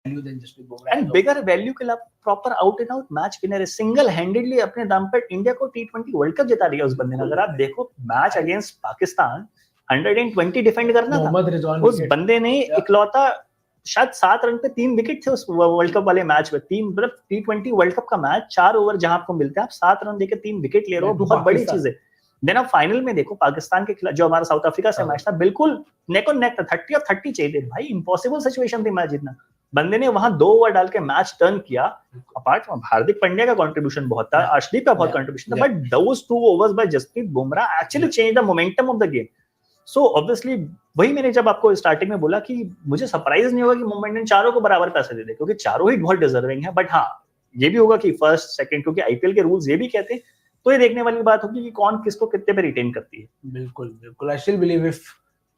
value than Jasprit Bumrah. And bigger value के लिए proper out and out match winner है, single handedly अपने दम पे इंडिया को T20 वर्ल्ड कप जिता दिया उस बंदे ने. अगर आप देखो मैच अगेंस्ट पाकिस्तान 120 डिफेंड करना था, उस बंदे ने इकलौता शायद 7 रन पे 3 विकेट थे उस वर्ल्ड कप वाले मैच में. 3 मतलब T20 वर्ल्ड कप का मैच 4 ओवर जहां आपको मिलते हैं, आप 7 रन देके 3 विकेट ले रहे हो, बहुत बड़ी चीज है. देन आप फाइनल में देखो पाकिस्तान के खिलाफ जो हमारा साउथ अफ्रीका से मैच था, बिल्कुल नेक ऑन नेक था, 30 ऑफ 30 चाहिए भाई, इम्पॉसिबल सिचुएशन थी मैच जीतना. बंदे ने वहां 2 ओवर डाल के मैच टर्न किया. अपार्ट फ्रॉम हार्दिक पांड्या का कंट्रीब्यूशन बहुत था, अर्शदीप का बहुत कंट्रीब्यूशन था, but those 2 overs by Jasprit Bumrah actually change the momentum of the game. So obviously वही मैंने जब आपको स्टार्टिंग में बोला कि मुझे सरप्राइज नहीं होगा कि मुंबई इंडियंस चारों को बराबर पैसे दे दे, क्योंकि चारों ही बहुत डिजर्विंग है. बट हाँ, ये भी होगा कि फर्स्ट सेकंड, क्योंकि आईपीएल के रूल्स ये भी कहते हैं, तो ये देखने वाली बात होगी कि कौन किसको कितने पे रिटेन करती है. बिल्कुल बिल्कुल. I still believe if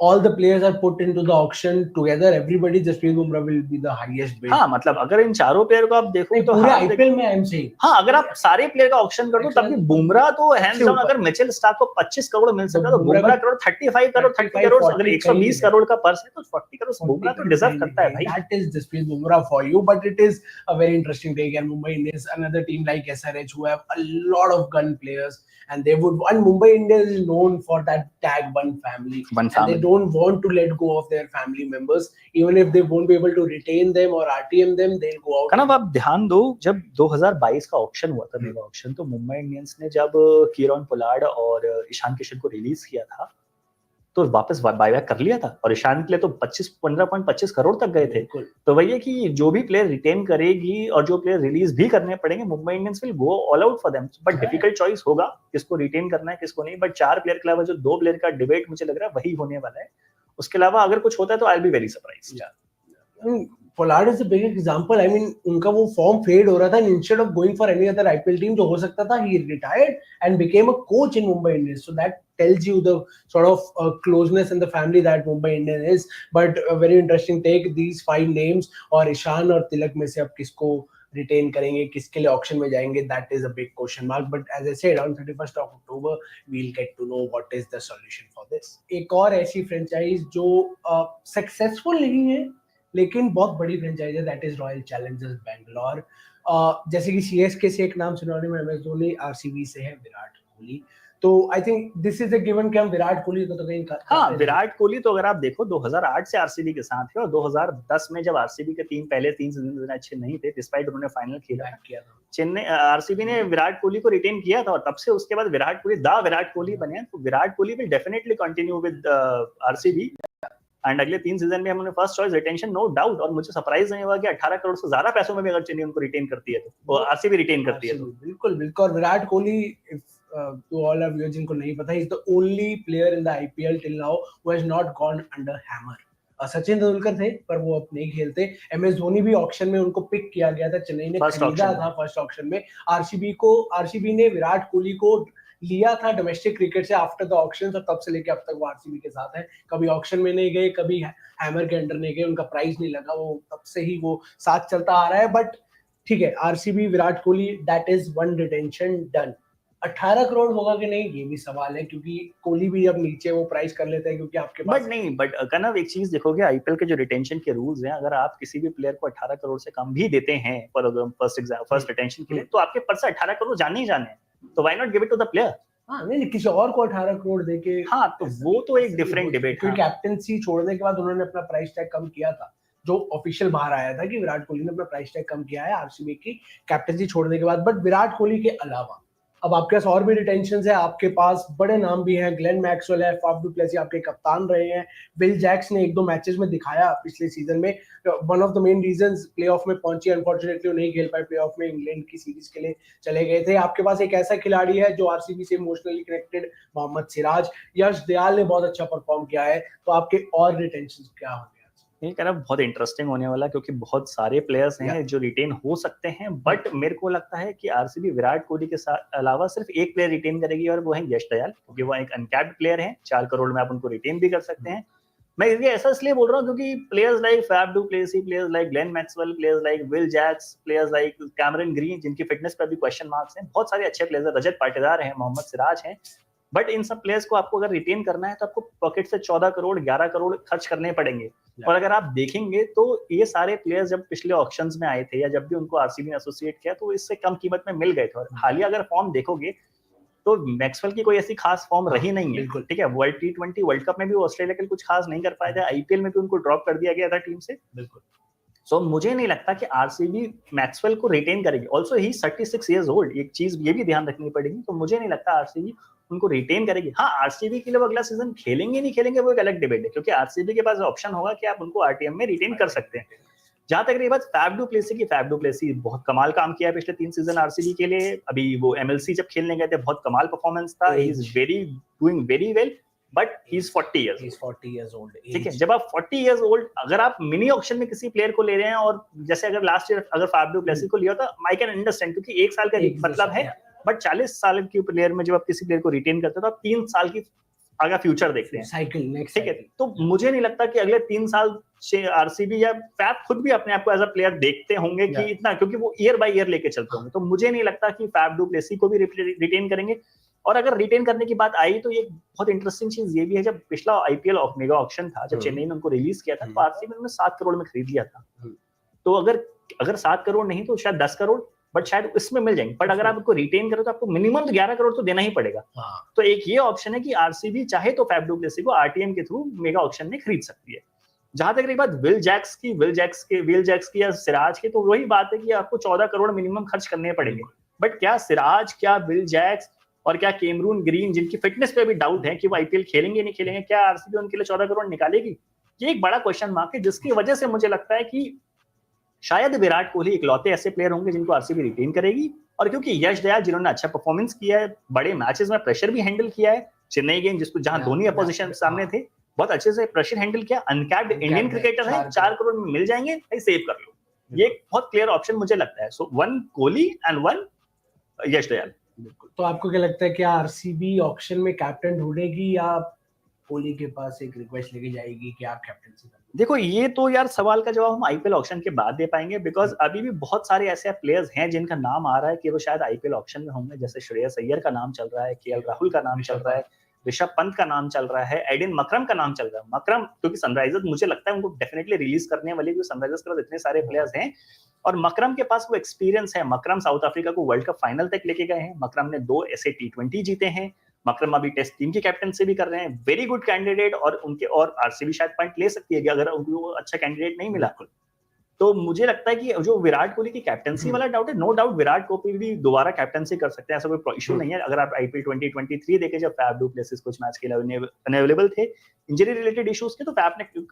all the players are put into the auction together, everybody, Jasprit Bumrah will be the highest bid. हाँ, मतलब अगर इन चारों प्लेयर को आप देखो तो पूरे आईपीएल में आई एम सेइंग, हाँ, अगर आप सारे प्लेयर का ऑक्शन कर दो तब भी बुमराह तो हैंड्स डाउन. अगर मिचेल स्टार्क को 25 करोड़ मिल सकता है, तो बुमराह करोड़ 35 करोड़ 30 करोड़, अगर 120 करोड़ का पर्स है तो 40 करोड़ बुमराह तो डिजर्व करता है भाई. That is Jasprit Bumrah for you, but it is a very interesting take. And Mumbai Indians, another team like SRH, who have a lot of gun players, and they would. And Mumbai Indians is known for that tag one family. And they don't want to let go of their family members, even if they won't be able to retain them or RTM them, they'll go out. कनव आप ध्यान दो, जब 2022 का auction हुआ था, mega auction, तो Mumbai Indians ने जब कीरॉन पोलार्ड और ईशान किशन को रिलीज किया था तो वापस बायबैक कर लिया था, और ईशान के लिए तो 15.25 करोड़ तक गए थे. तो वही है कि जो भी प्लेयर रिटेन करेगी और जो प्लेयर रिलीज भी करने पड़ेंगे, Mumbai Indians will go all out for them. But difficult choice होगा किसको रिटेन करना है किसको नहीं. बट 4 प्लेयर के अलावा जो 2 प्लेयर का डिबेट मुझे लग रहा है वही होने वाला है. उसके अलावा अगर कुछ होता है तो I will be very surprised. Pollard is a big example. I mean उनका वो फॉर्म फेड हो रहा था, instead of going for any other IPL team जो हो सकता था, he retired and became a coach in Mumbai Indians. So that tells you the sort of closeness in the family that Mumbai Indians is. But a very interesting take, these 5 names, और ईशान और तिलक में से अब किसको रिटेन करेंगे, किसके लिए auction में जाएंगे, that is a big question mark. But as I said, on 31st of October we'll get to know what is the solution for this. एक और ऐसी फ्रेंचाइज जो सक्सेसफुल नहीं है लेकिन बहुत बड़ी फ्रेंचाइज है, that is royal Challengers Bangalore. जैसे कि सीएसके से एक नाम सुना में एमएस धोनी, आरसीबी से है विराट कोहली. तो I think this is a given कि हम विराट कोहली को तो कहीं हाँ, विराट कोहली तो अगर आप देखो 2008 से आरसीबी के साथ है, और 2010 में जब आरसीबी के पहले 3 सीजन अच्छे नहीं थे, डिस्पाइट उन्होंने फाइनल खेला किया था, चेन्नई आरसीबी ने विराट कोहली को रिटेन किया था, और तब से उसके बाद विराट कोहली बने. तो Virat Kohli will definitely continue with RCB, and अगले 3 सीजन में हम उन्हें first choice retention, no doubt. और मुझे सरप्राइज नहीं होगा कि 18 करोड़ से ज्यादा पैसों में भी अगर चेन्नई उनको रिटेन करती है तो आरसीबी रिटेन करती है. बिल्कुल बिल्कुल. Virat Kohli, to all of you जिनको नहीं पता, is the only player in the IPL till now who has not gone under hammer. Sachin Tendulkar थे पर वो अब नहीं खेलते. एमएस धोनी भी ऑक्शन में उनको पिक किया गया था, चेन्नई ने खरीदा था फर्स्ट ऑक्शन में. आरसीबी ने विराट कोहली को लिया था डोमेस्टिक क्रिकेट से आफ्टर द ऑक्शन, और तब से लेके अब तक वो आरसीबी के साथ है. कभी ऑक्शन में नहीं गए, कभी हैमर के अंडर नहीं गए, उनका प्राइस नहीं लगा, वो तब से ही वो साथ चलता आ रहा है. बट ठीक है, RCB Virat Kohli, that is 1 retention done. 18 crore होगा कि नहीं ये भी सवाल है, क्योंकि कोहली भी अब नीचे वो प्राइस कर लेते हैं क्योंकि आपके पास. बट कनव एक चीज देखोगे, आईपीएल के जो रिटेंशन के रूल्स हैं, अगर आप किसी भी प्लेयर को 18 करोड़ से कम भी देते हैं फर्स्ट रिटेंशन के लिए, तो आपके पर्स से 18 करोड़ जाने ही जाने हैं. तो why not give it to the player? हाँ, नहीं किसी और को 18 करोड़ देके. हाँ, तो वो तो एक डिफरेंट डिबेट. क्योंकि कैप्टेंसी छोड़ने के बाद उन्होंने अपना प्राइस टैग कम किया था, जो ऑफिशियल बाहर आया था कि विराट कोहली ने अपना प्राइस टैग कम किया है आरसीबी की कैप्टेंसी छोड़ने के बाद. बट विराट कोहली के अलावा अब आपके पास और भी रिटेंशन है, आपके पास बड़े नाम भी हैं. ग्लेन मैक्सवेल है, फाफ डू प्लेसी आपके कप्तान रहे हैं. विल जैक्स ने 1-2 मैचेस में दिखाया पिछले सीजन में. One of the main reasons playoff में पहुंची, अनफॉर्चुनेटली वो नहीं खेल पाए प्लेऑफ में, इंग्लैंड की सीरीज के लिए चले गए थे. आपके पास एक ऐसा खिलाड़ी है जो आरसीबी से इमोशनली कनेक्टेड, मोहम्मद सिराज. यश दयाल ने बहुत अच्छा परफॉर्म किया है. तो आपके और रिटेंशन क्या होंगे? ये कहना बहुत इंटरेस्टिंग होने वाला, क्योंकि बहुत सारे प्लेयर्स हैं जो रिटेन हो सकते हैं. बट मेरे को लगता है कि आरसीबी विराट कोहली के साथ अलावा सिर्फ एक प्लेयर रिटेन करेगी, और वो है यश दयाल, क्योंकि वो एक अनकैप्ड प्लेयर है. 4 करोड़ में आप उनको रिटेन भी कर सकते हैं. मैं ये ऐसा इसलिए बोल रहा हूँ क्योंकि players like Faf du Plessis, players like Glenn Maxwell, players like Will Jacks, players like Cameron Green, जिनकी फिटनेस पर भी क्वेश्चन मार्क्स हैं, बहुत सारे अच्छे प्लेयर्स हैं. रजत पाटीदार हैं, मोहम्मद सिराज हैं. बट इन सब प्लेयर्स को आपको अगर रिटेन करना है तो आपको पॉकेट से 14 करोड़ 11 करोड़ खर्च करने पड़ेंगे। और अगर आप देखेंगे तो ये सारे प्लेयर्स जब पिछले ऑक्शंस में आए थे या जब भी उनको आरसीबी ने एसोसिएट किया तो इससे कम कीमत में मिल गए थे। और हालिया अगर फॉर्म देखोगे तो मैक्सवेल की कोई ऐसी खास फॉर्म रही नहीं है, ठीक है। वर्ल्ड T20 वर्ल्ड कप में भी ऑस्ट्रेलिया के लिए कुछ खास नहीं कर पाए थे, आईपीएल में भी उनको ड्रॉप कर दिया गया था टीम से, बिल्कुल। सो मुझे नहीं लगता कि आरसीबी मैक्सवेल को रिटेन करेगी। ऑल्सो ही 36 इयर्स ओल्ड, एक चीज ये भी ध्यान रखनी पड़ेगी। तो मुझे नहीं लगता आरसीबी उनको रिटेन करेगी। हाँ, आरसीबी के लिए वो अगला सीजन खेलेंगे नहीं खेलेंगे वो एक अलग डिबेट है, क्योंकि आरसीबी के पास ऑप्शन होगा कि आप उनको आरटीएम में रिटेन कर सकते हैं। जहां तक रही बात फैफ डू प्लेसी बहुत कमाल काम किया है पिछले 3 सीजन आरसीबी के लिए। अभी वो एमएलसी जब खेलने गए थे बहुत कमाल परफॉर्मेंस था। He is doing very well, but he is 40 years old, ठीक है। जब आप 40 इयर्स ओल्ड, अगर आप मिनी ऑक्शन में किसी प्लेयर को ले रहे हैं, और जैसे अगर लास्ट ईयर अगर फैफ डू प्लेसी को लिया था, आई कैन अंडरस्टैंड, क्योंकि 1 साल का मतलब है। बट 40 साल के प्लेयर में जब आप किसी प्लेयर को रिटेन करते हो तो आप 3 साल की आगे फ्यूचर देखते हैं, साइकिल नेक्स्ट, ठीक है। तो मुझे नहीं लगता कि अगले 3 साल से आरसीबी या फैफ खुद भी अपने आप को एज अ प्लेयर देखते होंगे कि इतना, क्योंकि वो ईयर बाय ईयर लेके चलते होंगे। तो मुझे नहीं लगता कि फैफ डू प्लेसी को भी रिटेन करेंगे। और अगर रिटेन करने की बात आई तो ये बहुत इंटरेस्टिंग चीज ये भी है, जब पिछला आईपीएल मेगा ऑक्शन था, जब चेन्नई ने उनको रिलीज किया था तो आरसीबी ने 7 करोड़ में खरीद लिया था। तो अगर 7 करोड़ नहीं तो शायद 10 करोड़, बट शायद इसमें मिल जाएंगे। बट अगर आप उनको रिटेन करो तो आपको मिनिमम 11 करोड़ तो देना ही पड़ेगा। तो एक ये ऑप्शन है कि आरसीबी चाहे तो फैफ डू प्लेसी को आरटीएम के थ्रू मेगा ऑक्शन में खरीद सकती है। जहां तक रही बात विल जैक्स की या सिराज की, तो वही बात है कि आपको 14 करोड़ मिनिमम खर्च करने पड़ेंगे। बट क्या सिराज, क्या विल जैक्स और क्या कैमरून ग्रीन, जिनकी फिटनेस पे भी डाउट है कि वो आईपीएल खेलेंगे नहीं खेलेंगे, क्या आरसीबी उनके लिए 14 करोड़ निकालेगी? ये एक बड़ा क्वेश्चन मार्क है, जिसकी वजह से मुझे लगता है कि शायद विराट कोहली इकलौते ऐसे प्लेयर होंगे जिनको आरसीबी रिटेन करेगी। और क्योंकि यश दयाल जिन्होंने अच्छा परफॉर्मेंस किया है, बड़े मैचेस में प्रेशर भी हैंडल किया है, चेन्नई गेम जिसको जहां धोनी अपोजिशन सामने थे, बहुत अच्छे से प्रेशर हैंडल किया, अनकैप्ड इंडियन क्रिकेटर है, 4 करोड़ में मिल जाएंगे, भाई सेव कर लो। ये एक बहुत क्लियर ऑप्शन मुझे लगता है। सो 1 कोहली एंड 1 यश दयाल। तो आपको क्या लगता है कि आरसीबी ऑक्शन में कैप्टन ढूंढेगी या कोहली के पास एक रिक्वेस्ट लेके जाएगी कि आप कैप्टनसी करें? देखो, ये तो यार सवाल का जवाब हम आईपीएल ऑक्शन के बाद दे पाएंगे, बिकॉज अभी भी बहुत सारे ऐसे प्लेयर्स हैं जिनका नाम आ रहा है कि वो शायद आईपीएल ऑक्शन में होंगे। जैसे श्रेयस अय्यर का नाम चल रहा है, केएल राहुल का नाम चल रहा है, ऋषभ पंत का नाम चल रहा है, एडिन मकरम का नाम चल रहा है। मकरम क्योंकि सनराइजर्स मुझे लगता है उनको डेफिनेटली रिलीज करने वाली, क्योंकि सनराइजर्स के पास इतने सारे प्लेयर्स हैं और मकरम के पास वो एक्सपीरियंस है। मकरम साउथ अफ्रीका को वर्ल्ड कप फाइनल तक लेके गए हैं, मकरम ने 2 ऐसे T20 जीते हैं, मकरम अभी टेस्ट टीम की कैप्टनसी भी कर रहे हैं, वेरी गुड कैंडिडेट। और उनके और आरसीबी शायद पॉइंट ले सकती है अगर उनको अच्छा कैंडिडेट नहीं मिला। तो मुझे लगता है कि जो विराट कोहली की कैप्टनसी वाला डाउट है, नो डाउट विराट कोहली भी दोबारा कैप्टनसी कर सकते हैं, ऐसा कोई इशू नहीं है। अगर आप आईपीएल 2023 देखें, जब फैफ डू प्लेसिस कुछ मैच के लिए अनअवेलेबल थे, इंजरी रिलेटेड इश्यूज के, तो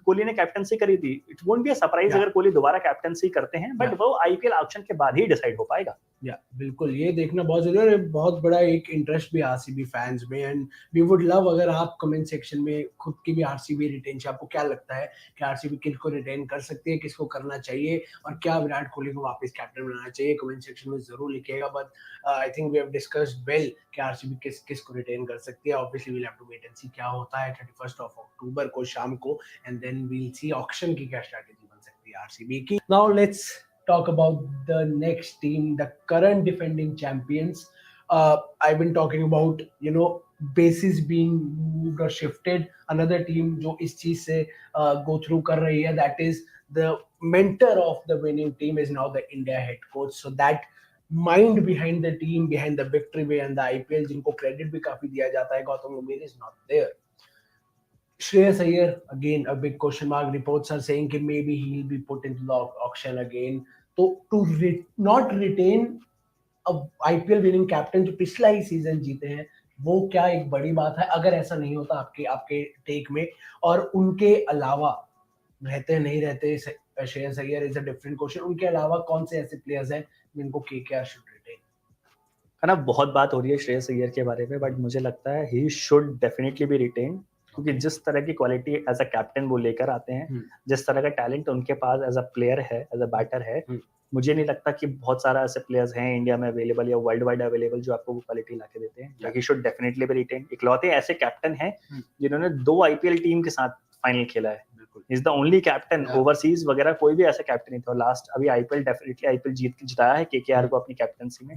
कोहली ने कैप्टनसी करी थी। It won't be a surprise अगर कोहली दोबारा कैप्टनसी करते हैं, बट वो आईपीएल ऑक्शन के बाद ही डिसाइड हो पाएगा। बिल्कुल, ये देखना बहुत जरूरी है। बहुत बड़ा एक इंटरेस्ट भी आरसीबी फैंस में, एंड वी वुड लव अगर आप कमेंट सेक्शन में खुद की भी आरसीबी रिटेंशन, आपको क्या लगता है कि आरसीबी किसको रिटेन कर सकती है, किसको करना चाहिए, और क्या विराट कोहली को वापस कैप्टन बनाना चाहिए, कमेंट सेक्शन में जरूर लिखिएगा। But I think we have discussed well कि आरसीबी किसको रिटेन कर सकती है। Obviously we will have to wait and see क्या होता है 31 अक्टूबर को शाम को, and then we will see auction की क्या स्ट्रेटजी बन सकती है आरसीबी की। Now let's talk about the next team, the current defending champions. I've been talking about, bases being moved or shifted. Another team जो इस चीज से go through कर रही है, that is the mentor of the winning team is now the India head coach. So that mind behind the team, behind the victory behind the IPL, जिनको credit भी काफी दिया जाता है, गौतम गंभीर is not there. Shreyas Iyer, again a big question mark. Reports are saying that maybe he'll be put into the auction again. तो to not retain a IPL winning captain जो पिछला ही सीजन जीते हैं, वो क्या एक बड़ी बात है अगर ऐसा नहीं होता आपके टेक में? और उनके अलावा रहते नहीं रहते Shreyas Iyer is a different question. उनके अलावा कौन से ऐसे प्लेयर्स हैं जिनको केकेआर शुड रिटेन? है ना, बहुत बात हो रही है श्रेयस अय्यर के बारे में, बट मुझे लगता है he should definitely be retain, क्योंकि जिस तरह की क्वालिटी एज अ कैप्टन वो लेकर आते हैं, जिस तरह का टैलेंट उनके पास एज अ प्लेयर है, एज अ बैटर है, मुझे नहीं लगता कि बहुत सारा ऐसे प्लेयर्स हैं इंडिया में अवेलेबल या वर्ल्ड वाइड अवेलेबल जो आपको वो क्वालिटी लाके देते हैं। He should definitely be retain. इकलौते ऐसे कैप्टन हैं जिन्होंने 2 आईपीएल टीम के साथ फाइनल खेला है। Is the only captain, overseas वगैरह कोई भी ऐसा कैप्टन नहीं था। लास्ट अभी आईपीएल डेफिनेटली आईपीएल जिताया है केकेआर को अपनी कैप्टनसी में।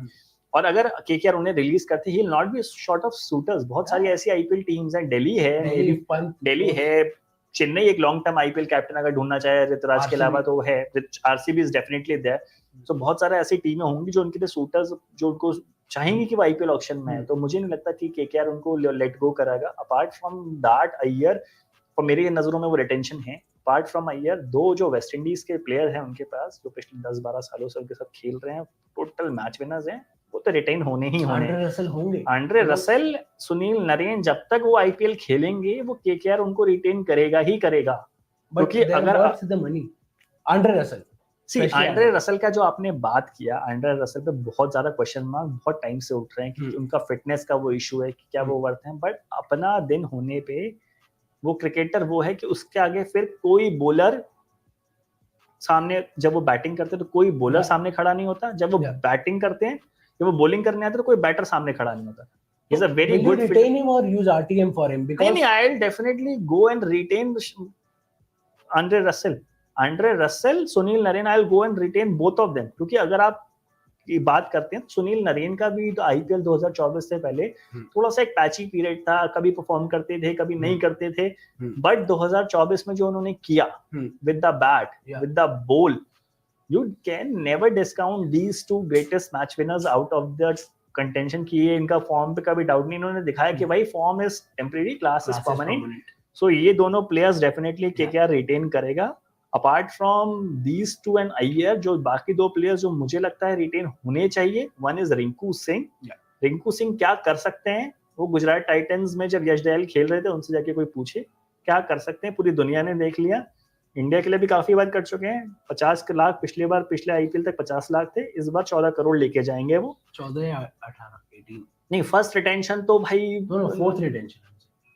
और अगर केकेआर उन्हें रिलीज करते ही not be short of shooters. बहुत सारी ऐसी आईपीएल टीम्स हैं, दिल्ली है, चेन्नई एक लॉन्ग टर्म आईपीएल कैप्टन अगर ढूंढना चाहे ऋतुराज के अलावा तो है, आरसीबी इज डेफिनेटली देयर। तो बहुत सारे ऐसी टीमें होंगी जो उनके लिए शूटर्स जो उनको चाहेंगे कि वो आईपीएल ऑक्शन में है। तो मुझे नहीं लगता कि केकेआर उनको लेट गो करेगा। अपार्ट फ्रॉम दैट अय्यर, और मेरी नजरों में वो रिटेंशन है। अपार्ट फ्रॉम अय्यर, दो जो वेस्ट इंडीज के प्लेयर हैं उनके पास, जो पिछले 10-12 सालों से उनके साथ खेल रहे हैं, टोटल मैच विनर्स हैं, वो तो रिटेन होने ही होने। आंड्रे रसेल, सुनील नरेन, जब तक वो आईपीएल खेलेंगे वो केकेआर उनको रिटेन करेगा ही करेगा। क्योंकि अगर आंड्रे रसेल का जो आपने बात किया, आंड्रे रसेल पे बहुत ज्यादा क्वेश्चन मार्क बहुत टाइम से उठ रहे हैं कि उनका फिटनेस का वो इशू है कि क्या वो वर्थ है। बट अपना दिन होने पे वो क्रिकेटर वो है कि उसके आगे फिर कोई बॉलर सामने, जब वो बैटिंग करते हैं तो कोई बॉलर सामने खड़ा नहीं होता, जब वो बैटिंग करते हैं, जब वो बॉलिंग करने आते हैं तो कोई बैटर सामने खड़ा नहीं होता। He's a very good fit. Retain him or use RTM for him? Because I'll definitely go and retain Andre Russell, Sunil Narine. I'll go and retain both of them. क्योंकि अगर आप की बात करते हैं, सुनील नरेन का भी तो आईपीएल 2024 से पहले थोड़ा सा एक पैची पीरियड था, कभी परफॉर्म करते थे, कभी नहीं करते थे। बट 2024 में जो उन्होंने किया with the bat, with the ball, you can never discount these two greatest match winners out of the contention की। ये इनका फॉर्म पे कभी डाउट नहीं, इन्होंने दिखाया कि भाई form is temporary, class is permanent. So ये दोनों प्लेयर्स डेफिनेटली केकेआर रिटेन करेगा। Apart from these two and Iyer, जो बाकी दो प्लेयर्स जो मुझे लगता है रिटेन होने चाहिए, वन इज रिंकू सिंह। रिंकू सिंह क्या कर सकते हैं, वो गुजरात टाइटंस में जब यश दयाल खेल रहे थे उनसे जाके कोई पूछे क्या कर सकते हैं, पूरी दुनिया ने देख लिया। इंडिया के लिए भी काफी बार कर चुके हैं। 50 लाख पिछले आईपीएल तक 50 लाख थे, इस बार 14 करोड़ लेके जाएंगे वो। 14 या 18 18 नहीं, फर्स्ट रिटेंशन तो भाई फोर्थ रिटेंशन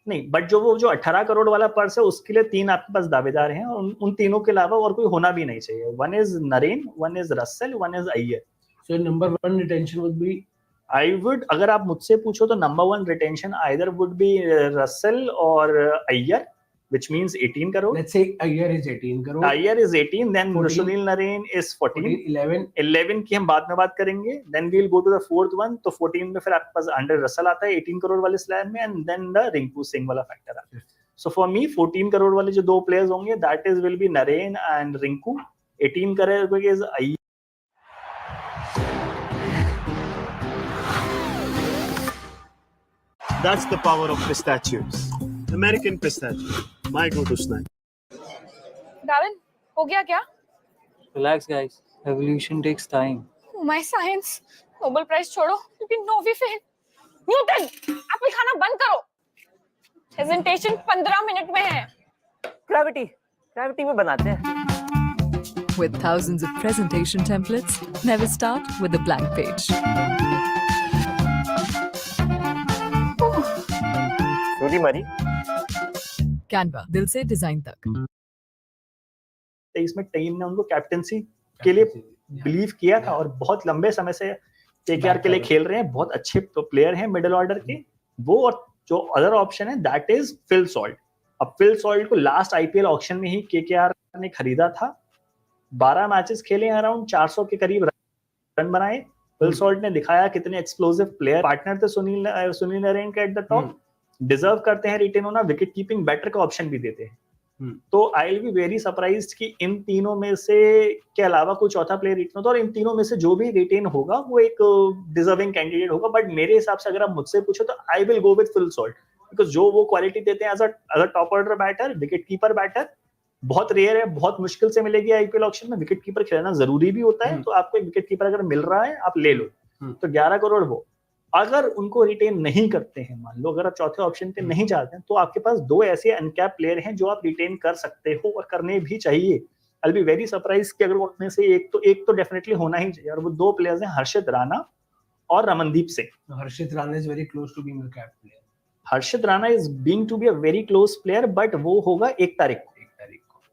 नहीं, बट जो 18 करोड़ वाला पर्स है उसके लिए 3 आपके पास दावेदार हैं, और उन तीनों के अलावा और कोई होना भी नहीं चाहिए। One is Narine, one is Russell, one is Iyer. So number 1 retention would be, I would, अगर आप मुझसे पूछो तो number 1 retention either would be Russell और Iyer, which means 18 crore. Let's say Iyer is 18 crore. Iyer is 18, then Sunil Narine is 14. 11 की हम बाद में बात करेंगे. Then we'll go to the fourth one. तो 14 में फिर आपके पास अंडर रसल आता है 18 करोड़ वाले स्लैब में, and then the Rinku Singh वाला फैक्टर आता है. So for me 14 करोड़ वाले जो दो प्लेयर्स होंगे, that is will be Narine and Rinku. 18 crore is Iyer. That's the power of pistachios. American pistachio. My go-to snack. Darwin, हो गया क्या? Relax, guys. Evolution takes time. Oh, my science. Nobel Prize छोड़ो, क्योंकि नोवी fail. Newton, Apple खाना बंद करो. Presentation 15 minute में है. ग्रेविटी में बनाते हैं. With thousands of presentation templates, never start with a blank page. रोटी मरी. Canva, दिल से डिजाइन तक. इसमें टीम ने उनको कैप्टेंसी के लिए बिलीव किया था और बहुत लंबे समय से केकेआर के लिए खेल रहे हैं. बहुत अच्छे प्लेयर हैं मिडिल ऑर्डर के वो. और जो अदर ऑप्शन है दैट इज फिल सॉल्ट. अब फिल सॉल्ट को लास्ट आईपीएल ऑक्शन में ही केकेआर ने खरीदा था. 12 मैचेस खेले, अराउंड 400 के करीब रन बनाए. फिल सॉल्ट ने दिखाया कितने एक्सप्लोसिव प्लेयर. पार्टनर थे सुनील नरेन के एट द टॉप. डिजर्व करते हैं रिटेन होना. विकेट कीपिंग बैटर का ऑप्शन भी देते हैं. तो I will be very surprised कि इन तीनों में से के अलावा कोई चौथा प्लेयर रिटेन होता, और इन तीनों में से जो भी रिटेन होगा वो एक डिजर्विंग कैंडिडेट होगा. बट मेरे हिसाब से अगर आप मुझसे पूछो तो I will go with Phil Salt, because जो वो क्वालिटी देते हैं as a top order batter, wicket keeper batter, बहुत रेयर है, बहुत मुश्किल से मिलेगी आईपीएल ऑक्शन में. विकेट कीपर खेलना जरूरी भी होता है, तो आपको एक विकेट कीपर अगर मिल रहा है आप ले लो. तो 11 करोड़ वो. अगर उनको रिटेन नहीं करते हैं, मान लो अगर आप चौथे ऑप्शन पे नहीं जाते हैं, तो आपके पास दो ऐसे अनकैप प्लेयर हैं जो आप रिटेन कर सकते हो और करने भी चाहिए. आई विल बी वेरी सरप्राइज कि अगर वो अपने से एक तो डेफिनेटली होना ही चाहिए. और वो दो प्लेयर्स हैं, हर्षित राणा और Ramandeep Singh. Harshit Rana is very close to being a cap player. Harshit Rana is being to be a very close player, but वो होगा 1 तारीख को.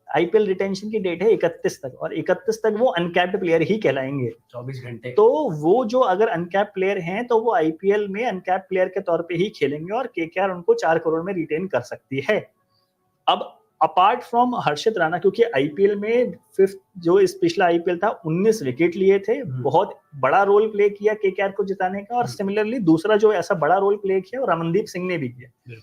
आईपीएल रिटेंशन की डेट है 31 तक, और 31 तक वो अनकैप्ड प्लेयर ही कहलाएंगे. 24 घंटे. तो वो जो अगर अनकैप प्लेयर हैं तो वो आईपीएल में अनकैप प्लेयर के तौर पे ही खेलेंगे, और केकेआर उनको 4 करोड़ में रिटेन कर सकती है. अब अपार्ट फ्रॉम हर्षित राणा, क्योंकि आईपीएल में फिफ्थ जो इस पिछला आईपीएल था 19 विकेट लिए थे, बहुत बड़ा रोल प्ले किया केकेआर को जिताने का, और सिमिलरली दूसरा जो ऐसा बड़ा रोल प्ले किया वो रमनदीप सिंह ने भी किया।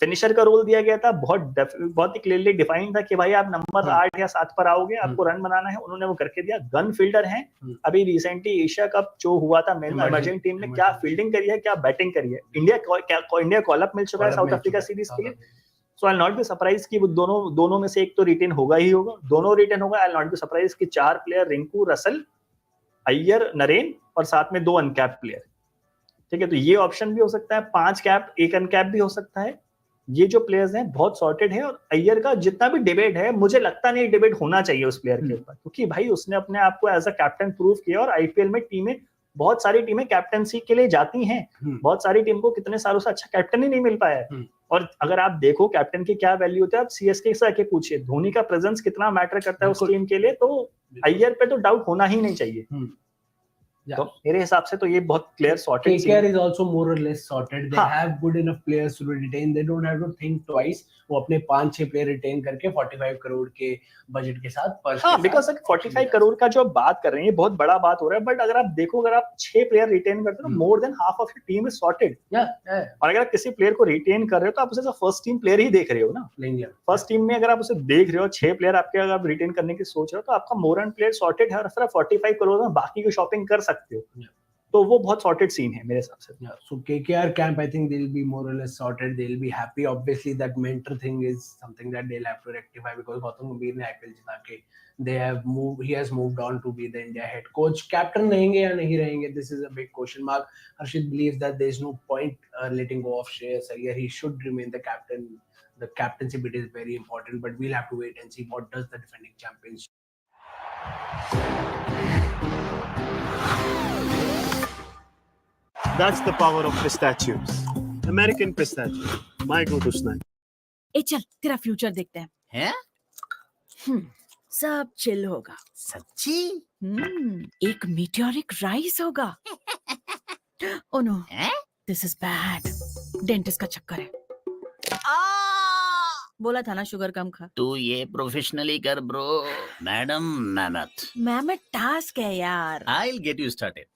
फिनिशर का रोल दिया गया था, बहुत ही क्लियरली डिफाइंड था कि भाई आप नंबर 8 या 7 पर आओगे, आपको रन बनाना है, उन्होंने वो करके दिया। गन फील्डर हैं, अभी रिसेंटली एशिया कप जो हुआ था इमर्जिंग टीम में क्या फील्डिंग करी है, क्या बैटिंग करी है। इंडिया कॉल अप मिल चुका है साउथ अफ्रीका सीरीज के लिए, सो आई नॉट बी सरप्राइज कि वो दोनों में से एक तो रिटेन होगा ही होगा, दोनों रिटेन होगा। आई नॉट बी सरप्राइज कि 4 प्लेयर रिंकू, रसल, अय्यर, नरेन और साथ में 2 अनकैप प्लेयर, ठीक है। तो ये ऑप्शन भी हो सकता है, 5 कैप 1 अनकैप भी हो सकता है। ये जो प्लेयर्स हैं बहुत सॉर्टेड है, और अय्यर का जितना भी डिबेट है, मुझे लगता नहीं डिबेट होना चाहिए उस प्लेयर के ऊपर, क्योंकि भाई उसने अपने आप को एज अ कैप्टन प्रूव किया, और आईपीएल में टीमें, बहुत सारी टीमें कैप्टनसी के लिए जाती हैं, बहुत सारी टीम को कितने सालों से अच्छा कैप्टन ही नहीं मिल पाया है। और अगर आप देखो कैप्टन की क्या वैल्यू होती है, आप सीएसके से आके पूछिए धोनी का प्रेजेंस कितना मैटर करता है उस टीम के लिए, तो अय्यर पे तो डाउट होना ही नहीं चाहिए। तो मेरे हिसाब से तो ये बहुत clear sorted. KKR is also more or less sorted. They have good enough players to retain. They don't have to think twice. वो अपने 5-6 प्लेयर रिटेन करके 45 करोड़ के बजट के साथ पर बिकॉज 45 करोड़ का जो बात कर रहे हैं बहुत बड़ा बात हो रहा है, बट अगर आप देखो, अगर आप 6 प्लेयर रिटेन करते हो, more than half of your team is sorted. और अगर आप किसी प्लेयर को रिटेन कर रहे हो तो आप उसे फर्स्ट टीम प्लेयर ही देख रहे हो ना। फर्स्ट टीम में अगर आप उसे देख रहे हो, 6 प्लेयर आपके अगर आप रिटेन करने की सोच रहे हो, तो आपका मोर एंड प्लेयर सॉर्टेड है, और फिर आप 45 करोड़ में बाकी की शॉपिंग कर सकते हो। तो वो बहुत सॉर्टेड सीन है मेरे हिसाब से। So KKR camp, I think they'll be more or less sorted. They'll be happy. Obviously, that mentor thing is something that they'll have to rectify, because Gautam Gambhir ने IPL जिता के he has moved on to be the India head coach. Captain रहेंगे या नहीं रहेंगे, this is a big question mark. Harshit believes that there is no point letting go of Shreyas Iyer. He should remain the captain. The captaincy bit is very important, but we'll have to wait and see what does the defending champions. That's the power of pistachios. American pistachio. My go-to snack. ए चल तेरा future देखते हैं। सब chill होगा। सच्ची? एक meteoric rise होगा। Oh no, this is bad. Dentist का चक्कर है। बोला था ना शुगर कम खा। तू ये प्रोफेशनली कर bro. Madam mammoth. Mammoth task है यार। I'll get you started.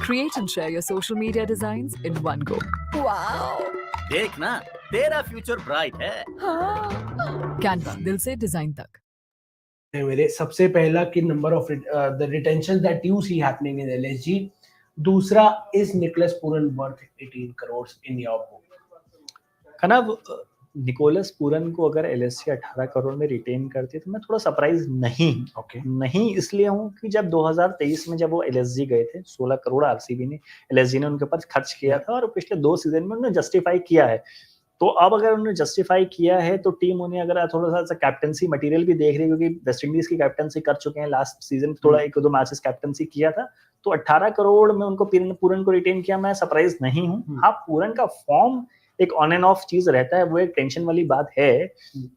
Create and share your social media designs in one go. Wow. देख ना, तेरा फ्यूचर ब्राइट है। Canva, दिल से डिजाइन तक। मेरे सबसे पहला कि number of the retention that you see happening in LSG, दूसरा is Nicholas Pooran worth 18 crore in your book. कनव, निकोलस पूरन को अगर एलएसजी 18 करोड़ में रिटेन करती है तो मैं थोड़ा सरप्राइज नहीं इसलिए हूँ कि जब 2023 में जब वो एलएसजी गए थे 16 करोड़ आरसीबी ने एलएसजी ने उनके ऊपर खर्च किया था, और पिछले 2 सीजन में उन्होंने जस्टिफाई किया है। तो अब अगर उन्होंने जस्टिफाई किया है तो टीम उन्हें अगर थोड़ा सा कैप्टनसी मटेरियल भी देख रही है, क्योंकि वेस्ट इंडीज की कैप्टनसी कर चुके हैं, लास्ट सीजन थोड़ा 1-2 मैचेस कैप्टनसी किया था, तो 18 करोड़ में उनको पूरन को रिटेन किया, मैं सरप्राइज नहीं हूँ। हाँ, पूरन का फॉर्म एक ऑन एंड ऑफ चीज रहता है, वो एक टेंशन वाली बात है,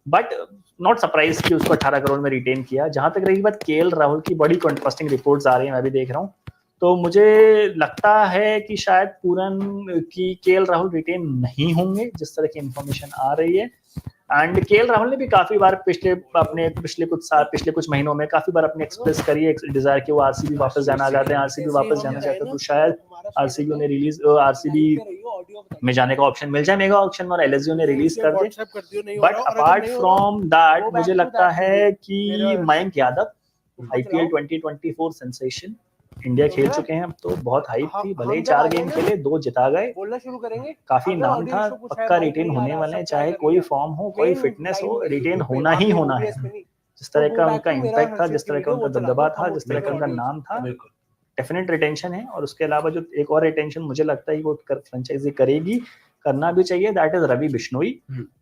बट नॉट सरप्राइज कि उसको 18 करोड़ में रिटेन किया। जहां तक रही बात केएल राहुल की, बड़ी कंट्रास्टिंग रिपोर्ट्स आ रही हैं, मैं भी देख रहा हूँ, तो मुझे लगता है कि शायद पूरन की केएल राहुल रिटेन नहीं होंगे, जिस तरह की इंफॉर्मेशन आ रही है। एंड केएल राहुल ने भी काफी बार पिछले कुछ महीनों में काफी बार अपने एक्सप्रेस करी है डिजायर कि वो आरसीबी वापस जाना चाहते हैं, आरसीबी वापस जाना चाहते हैं, तो शायद आरसीबी में जाने का ऑप्शन मिल जाए मेगा ऑप्शन में, और एलएसजी ने रिलीज कर दे। बट अपार्ट फ्रॉम दैट मुझे लगता है कि Mayank Yadav IPL 2024 sensation, India खेल चुके हैं, अब तो बहुत हाइप थी, भले ही 4 गेम खेले 2 जिता गए, काफी नाम था, पक्का रिटेन होने वाले हैं, चाहे कोई फॉर्म हो, कोई फिटनेस हो, रिटेन होना ही होना है। जिस तरह का उनका इम्पैक्ट था, जिस तरह का उनका दबदबा था, जिस तरह का उनका नाम था, डेफिनेट रिटेंशन है। और उसके अलावा जो एक और रिटेंशन मुझे लगता है वो फ्रेंचाइजी करेगी, करना भी चाहिए, दैट इज रवि बिश्नोई।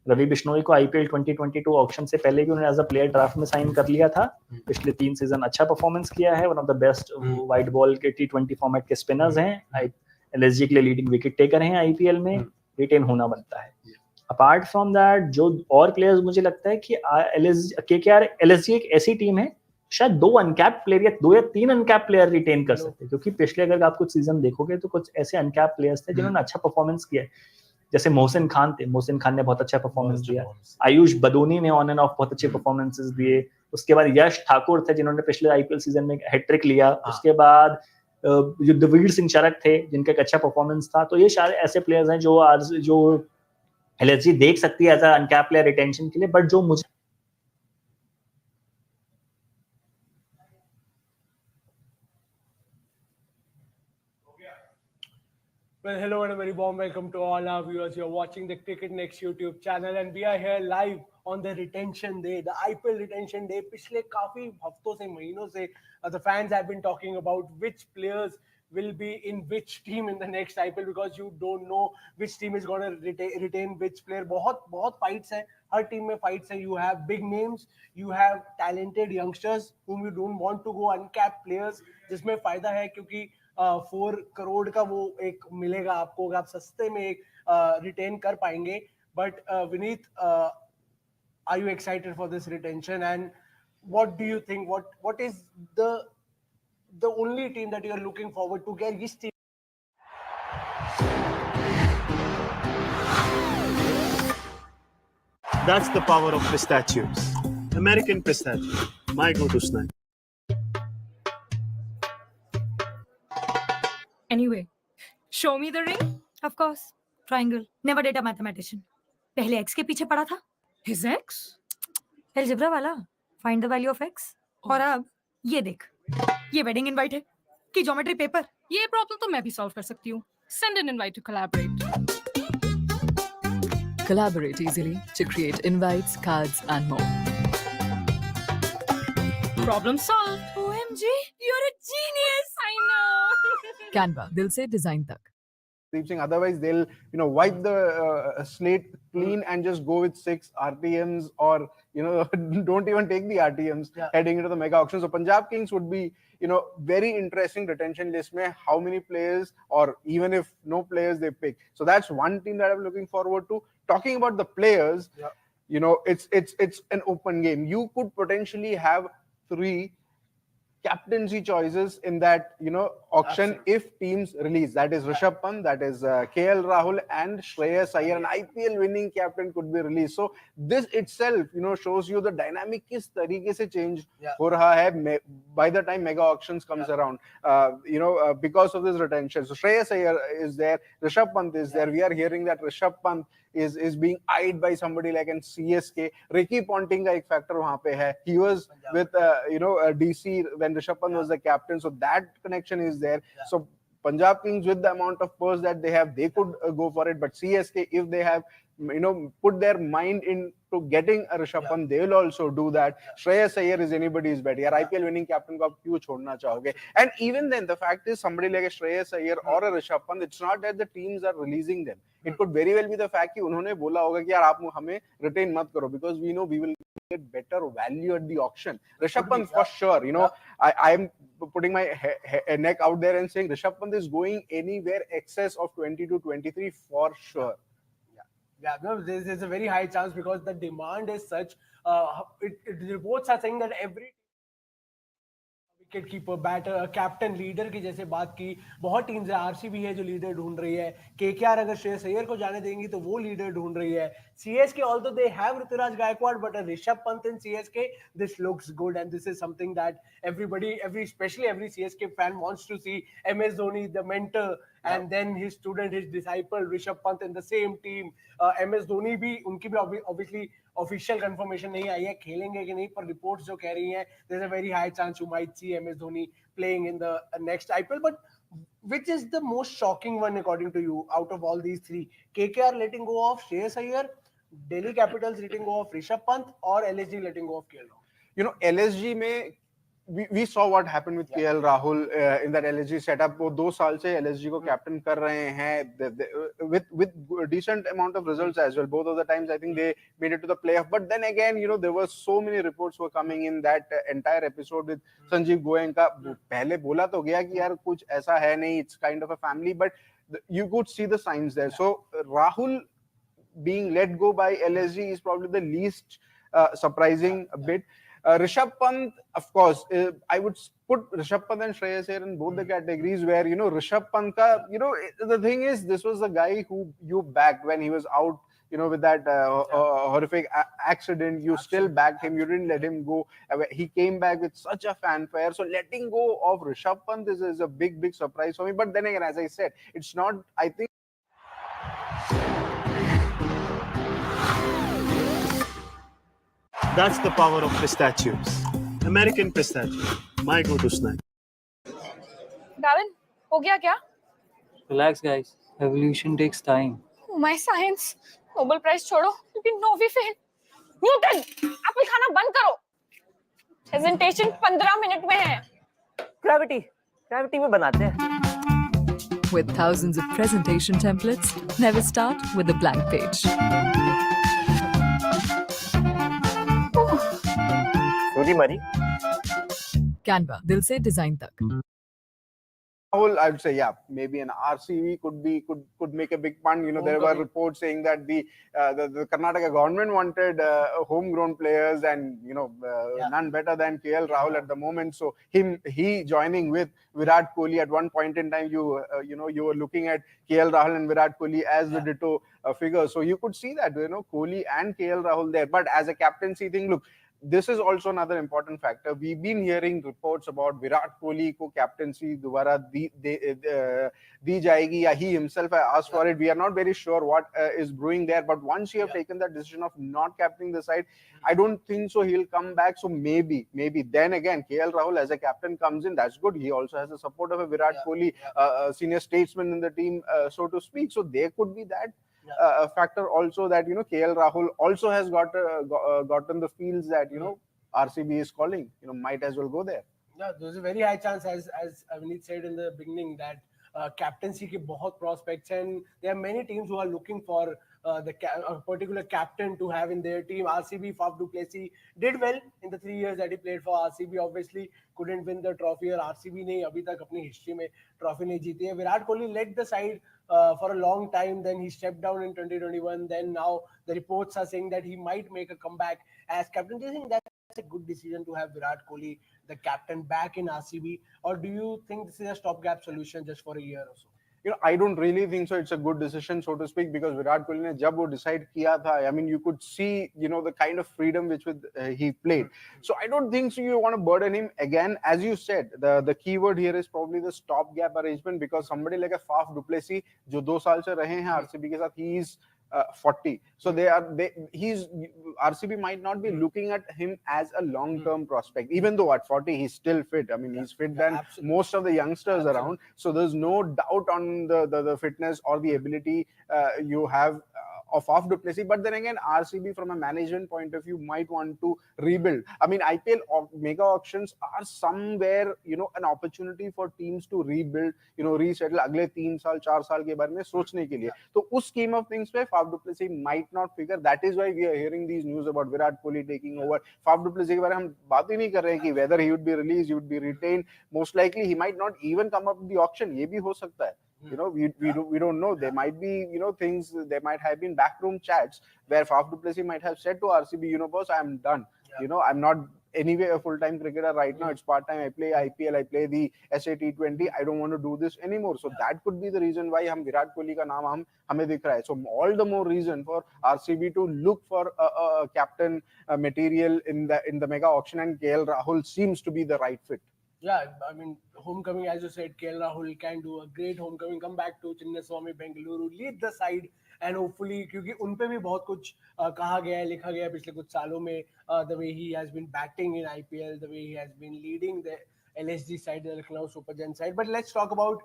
रवि बिश्नोई को आईपीएल 2022 ऑक्शन से पहले भी उन्होंने एज अ प्लेयर ड्राफ्ट में साइन कर लिया था, पिछले 3 सीजन अच्छा परफॉर्मेंस किया है, one of the best wide ball के T20 फॉर्मेट के स्पिनर्स हैं, एलएसजी के लिए लीडिंग विकेट टेकर हैं आईपीएल में, रिटेन होना बनता है। अपार्ट फ्रॉम दैट जो और प्लेयर्स मुझे लगता है कि एलएसजी एक ऐसी टीम है, शायद 2 अनकैप प्लेयर या 2 या 3 अनकैप प्लेयर रिटेन कर सकते हैं, क्योंकि पिछले अगर आप कुछ सीजन देखोगे तो कुछ ऐसे अनकैप प्लेयर्स थे जिन्होंने अच्छा परफॉर्मेंस किया है। जैसे मोहसिन खान थे, मोहसिन खान ने बहुत अच्छा परफॉर्मेंस दिया, आयुष बदोनी ने ऑन एंड ऑफ बहुत अच्छे परफॉर्मेंसेस दिए, उसके बाद यश ठाकुर थे जिन्होंने पिछले आईपीएल सीजन में हैट्रिक लिया, उसके बाद युद्धवीर सिंह शरक थे जिनका एक अच्छा परफॉर्मेंस था। तो ये सारे ऐसे प्लेयर्स हैं जो आज जो एलएसजी देख सकती है as a uncap player retention के लिए, बट जो मुझे Well, hello and a very warm welcome to all our viewers. You're watching the Cricket Next YouTube channel and we are here live on the retention day, the IPL retention day. पिछले काफी हफ्तों से महीनों से the fans have been talking about which players will be in which team in the next IPL because you don't know which team is going to retain which player. बहुत fights हैं, हर team में fights हैं. You have big names, you have talented youngsters whom you don't want to go uncapped players, जिसमें फायदा है क्योंकि 4 करोड़ का वो एक मिलेगा आपको, अगर आप सस्ते में एक रिटेन कर पाएंगे. But Vineet, are you excited for this retention and what do you think, what is the only team that you are looking forward to get this team? That's the power of pistachios. American pistachio, my go-to snack. Anyway, show me the ring. Of course. Triangle. Never date a mathematician. पहले x के पीछे पड़ा था. His x? Algebra वाला. Find the value of x. और अब ये देख. ये wedding invite है. कि geometry paper. ये problem तो मैं भी solve कर सकती हूँ. Send an invite to collaborate. Collaborate easily to create invites, cards, and more. Problem solved. OMG, you're a genius. I know. Canva, दिल से design तक. Otherwise, they'll wipe the slate clean and just go with 6 RTMs or don't even take the RTMs heading into the mega auction. So Punjab Kings would be very interesting retention list mein how many players or even if no players they pick. So that's one team that I'm looking forward to. Talking about the players, it's an open game. You could potentially have 3 captaincy choices in that auction. Absolutely. If teams release, that is Rishabh Pant, that is KL Rahul and Shreyas Iyer, an IPL winning captain could be released. So this itself shows you the dynamic kis tarike se change ho raha hai by the time mega auctions comes around, because of this retention. So Shreyas Iyer is there, Rishabh Pant is there. We are hearing that Rishabh Pant is being eyed by somebody like an CSK. Ricky Ponting ka ek factor wahan pe hai. He was with DC when Rishabh Pant was the captain, so that connection is there. So Punjab Kings, with the amount of purse that they have, they could go for it. But CSK, if they have put their mind into getting a Rishabh Pant, they will also do that. Shreyas Iyer is anybody's bet. Yaar, IPL winning captain ko aap kyun chhodna chahoge? And even then, the fact is, somebody like a Shreyas Iyer or a Rishabh Pant, it's not that the teams are releasing them. It could very well be the fact कि उन्होंने बोला होगा कि यार आप हमें retain मत करो, because we know we will get better value at the auction. Rishabh Pant for sure. I am putting my neck out there and saying Rishabh Pant is going anywhere excess of 20 to 23 for sure. No, there's a very high chance because the demand is such. Reports are saying that every wicket keeper, batter, captain, leader की जैसे बात की, बहुत teams है. RCB है जो leader ढूंढ रही है. केकेआर अगर श्रेयस अय्यर को जाने देंगी तो वो लीडर ढूंढ रही है. CSK, although they have Ruturaj Gaikwad, but a Rishabh Pant in CSK, this looks good and this is something that especially every CSK fan wants to see. MS Dhoni, the mentor, and then his student, his disciple Rishabh Pant in the same team. MS Dhoni भी, उनकी भी obviously official confirmation नहीं आई है खेलेंगे कि नहीं, पर reports जो कह रही हैं there is a very high chance you might see MS Dhoni playing in the next IPL. But which is the most shocking one according to you out of all these 3? KKR letting go of Shreyas Iyer, Delhi Capitals letting go of Rishabh Pant, or LSG letting go of KL Rahul? LSG में we saw what happened with KL Rahul in that LSG setup. वो 2 साल से LSG को captain कर रहे हैं with decent amount of results as well. Both of the times I think they made it to the playoff. But then again, there were so many reports were coming in that entire episode with Sanjeev Goenka. पहले बोला तो गया कि यार कुछ ऐसा है नहीं, it's kind of a family, but you could see the signs there. So Rahul being let go by LSG is probably the least surprising bit. Rishabh Pant, of course, I would put Rishabh Pant and Shreyas Iyer in both the categories where, Rishabh Pant ka, the thing is, this was the guy who you backed when he was out, with that horrific accident. You still backed him. You didn't let him go. He came back with such a fanfare. So letting go of Rishabh Pant is a big, big surprise for me. But then again, as I said, it's not, I think. That's the power of pistachios. American pistachio, my go-to snack. Gavin, हो गया क्या? Relax, guys. Evolution takes time. My science, Nobel Prize छोड़ो, क्योंकि नौवीं fail. Newton, Apple खाना बंद करो. Presentation 15 minute में है. ग्रेविटी में बनाते हैं. With thousands of presentation templates, never start with a blank page. छोटी मरी. Canva, दिल से डिजाइन तक. I would say, yeah, maybe an RCB could make a big pun. There were reports saying that the Karnataka government wanted homegrown players, and none better than KL Rahul at the moment. So he joining with Virat Kohli at one point in time, you were looking at KL Rahul and Virat Kohli as the ditto figure. So you could see that Kohli and KL Rahul there. But as a captaincy thing, look, this is also another important factor. We've been hearing reports about Virat Kohli ko captaincy dubara di jayegi, ya he himself asked for it. We are not very sure what is brewing there. But once you have taken that decision of not captaining the side, I don't think so he'll come back. So maybe then again, KL Rahul as a captain comes in. That's good. He also has the support of a Virat Kohli, senior statesman in the team, so to speak. So there could be that factor also, that KL Rahul also has gotten the feels that RCB is calling, might as well go there. Yeah, there's a very high chance, as Avneet said in the beginning, that captaincy ke bahut prospects, and there are many teams who are looking for a particular captain to have in their team. RCB, Faf du Plessis did well in the 3 years that he played for RCB. Obviously couldn't win the trophy, और RCB ने अभी तक अपनी history में trophy नहीं जीती है. Virat Kohli led the side for a long time, then he stepped down in 2021. Then now the reports are saying that he might make a comeback as captain. Do you think that's a good decision to have Virat Kohli, the captain, back in RCB, or do you think this is a stopgap solution just for a year or so? I don't really think so. It's a good decision, so to speak, because Virat Kohli ne jab wo decide kiya tha, I mean, you could see, the kind of freedom which he played. So I don't think so you want to burden him again. As you said, the key word here is probably the stopgap arrangement, because somebody like a Faf du Plessis, jo 2 saal se rahe hain RCB ke sath, he is 40. So RCB might not be looking at him as a long-term prospect, even though at 40 he's still fit. I mean, he's fit than most of the youngsters around. So there's no doubt on the fitness or the ability you have of Faf du Plessis. But then again, RCB from a management point of view might want to rebuild. I mean, IPL mega auctions are somewhere, an opportunity for teams to rebuild, resettle अगले 3 साल 4 साल के बारे में सोचने के लिए. तो उस scheme of things पे Faf du Plessis might not figure. That is why we are hearing these news about Virat Kohli taking over. Faf du Plessis के बारे में हम बात ही नहीं कर रहे हैं कि whether he would be released, he would be retained. Most likely he might not even come up with the auction. ये भी हो सकता है. We don't know. There might be, things, there might have been backroom chats where Faf du Plessis might have said to RCB, boss, I'm done. I'm not anyway a full-time cricketer right now. It's part-time. I play IPL, I play the SA T20. I don't want to do this anymore. So that could be the reason why Virat Kohli ka naam hame dikh raha hai. So all the more reason for RCB to look for a captain material in the mega auction, and KL Rahul seems to be the right fit. Yeah, I mean, homecoming, as you said, KL Rahul can do a great homecoming, come back to Chinnaswamy, Bengaluru, lead the side, and hopefully, क्योंकि उन पे भी बहुत कुछ कहा गया है, लिखा गया है पिछले कुछ सालों में, the way he has been batting in IPL, the way he has been leading the LSG side, the Lucknow Super Giants side. But let's talk about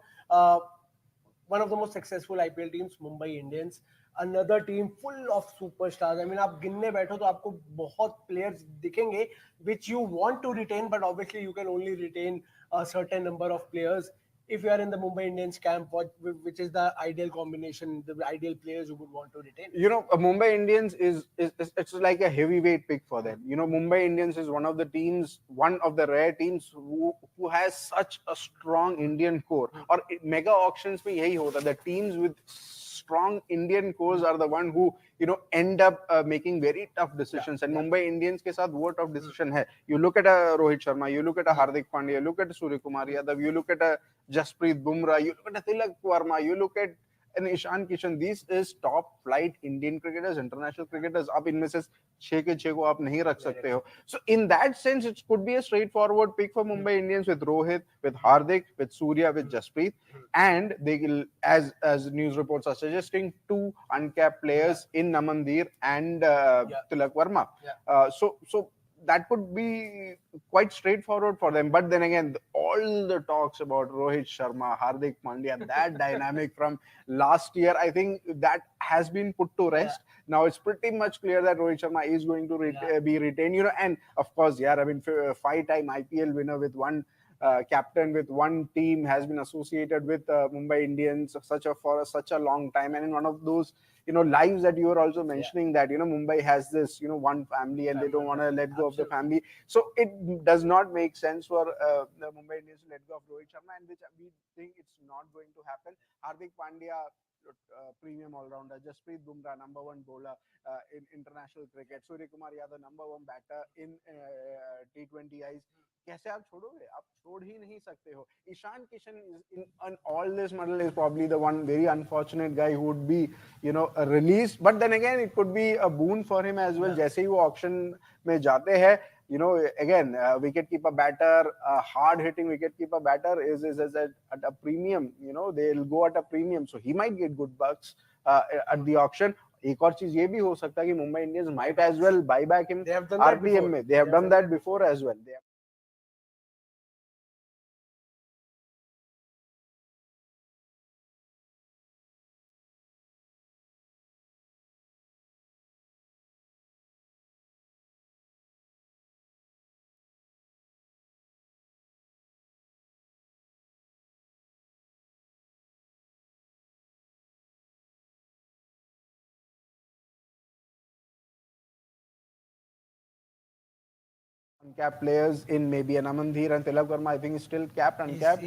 one of the most successful IPL teams, Mumbai Indians. Another team full of superstars. I mean, आप गिनने बैठो तो आपको बहुत players दिखेंगे which you want to retain, but obviously you can only retain a certain number of players. If you are in the Mumbai Indians camp, which is the ideal combination, the ideal players you would want to retain? Mumbai Indians it's like a heavyweight pick for them. Mumbai Indians is one of the rare teams who has such a strong Indian core. Or mega auctions में यही होता, the teams with strong Indian cores are the one who end up making very tough decisions. And Mumbai Indians के साथ वो tough decision है. You look at a Rohit Sharma, you look at a Hardik Pandya, look at a Surya Kumar Yadav, you look at a Jasprit Bumrah, you look at a Tilak Verma, you look at an Ishan Kishan. These is top flight Indian cricketers, international cricketers. आप इनमें से 6 के 6 को आप नहीं रख सकते हो. So in that sense, it could be a straightforward pick for Mumbai Indians with Rohit, with Hardik, with Surya, with Jasprit, and they will, as news reports are suggesting, 2 uncapped players in Namandir and Tilak Verma. So that could be quite straightforward for them. But then again, all the talks about Rohit Sharma, Hardik Pandya, that dynamic from last year, I think that has been put to rest. Now it's pretty much clear that Rohit Sharma is going to be retained. And of course, 5-time IPL winner with one captain with one team, has been associated with Mumbai Indians for such a long time, and in one of those lives that you were also mentioning, that Mumbai has this one family and they don't want to let go of the family. So it does not make sense for the Mumbai Indians to let go of Rohit Sharma, and which we think it's not going to happen. Hardik Pandya, premium all-rounder. Jasprit Bumrah, number 1 bowler in international cricket. Surya Kumar Yadav, number 1 batter in T20Is. कैसे आप छोड़ोगे? आप छोड़ ही नहीं सकते हो. Ishan Kishan is on all this model is probably the one very unfortunate guy who would be released, but then again it could be a boon for him as well. जैसे ही वो auction में जाते हैं, again, wicket keeper batter, hard hitting wicket keeper batter is at a premium. They'll go at a premium, so he might get good bucks at the auction. एक और चीज ये भी हो सकता है कि Mumbai Indians might as well buy back him RPM में. They have done that before as well. Uncapped players in maybe an Namandir and Tilak Verma, I think is still capped, uncapped.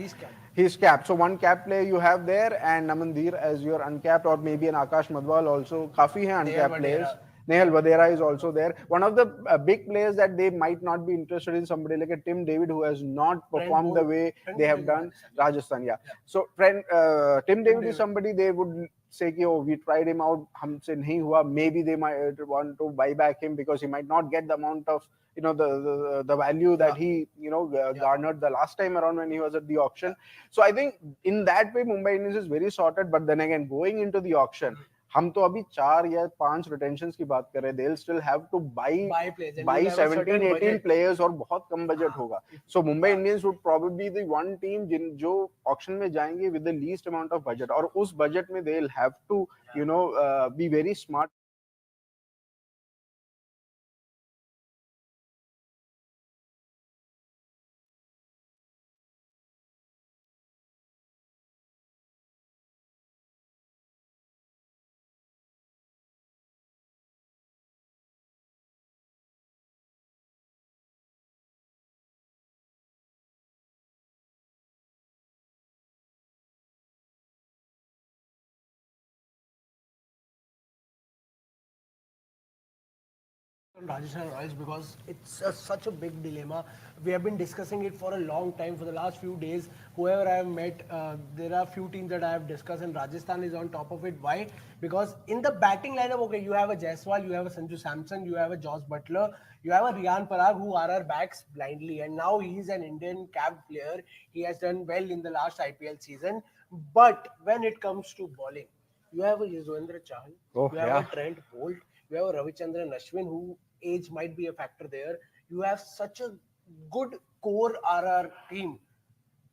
He's capped. So one capped player you have there, and Namandir as your uncapped, or maybe an Akash Madhwal also. Kafi hai uncapped players. Nehal Vadera is also there. One of the big players that they might not be interested in, somebody like a Tim David who has not performed the way they have done. Rajasthan, So Tim David is somebody they would say, oh, we tried him out, humse nahi hua. Maybe they might want to buy back him because he might not get the amount of the value that he garnered the last time around when he was at the auction. So I think in that way Mumbai Indians is very sorted. But then again, going into the auction, हम तो अभी 4 या 5 retentions की बात कर रहे हैं. They'll still have to buy 17-18 players और बहुत कम बजट होगा. So Mumbai Indians would probably be the one team जो auction में जाएंगे with the least amount of budget. और उस budget में they'll have to be very smart. Rajasthan Royals, because it's such a big dilemma. We have been discussing it for a long time, for the last few days. Whoever I have met, there are few teams that I have discussed, and Rajasthan is on top of it. Why? Because in the batting lineup, okay, you have a Jaiswal, you have a Sanju Samson, you have a Josh Butler, you have a Riyan Parag who RR backs blindly, and now he is an Indian capped player. He has done well in the last IPL season. But when it comes to bowling, you have a Yuzvendra Chahal, you have a Trent Bolt, you have a Ravichandran Ashwin, who age might be a factor there. You have such a good core RR team.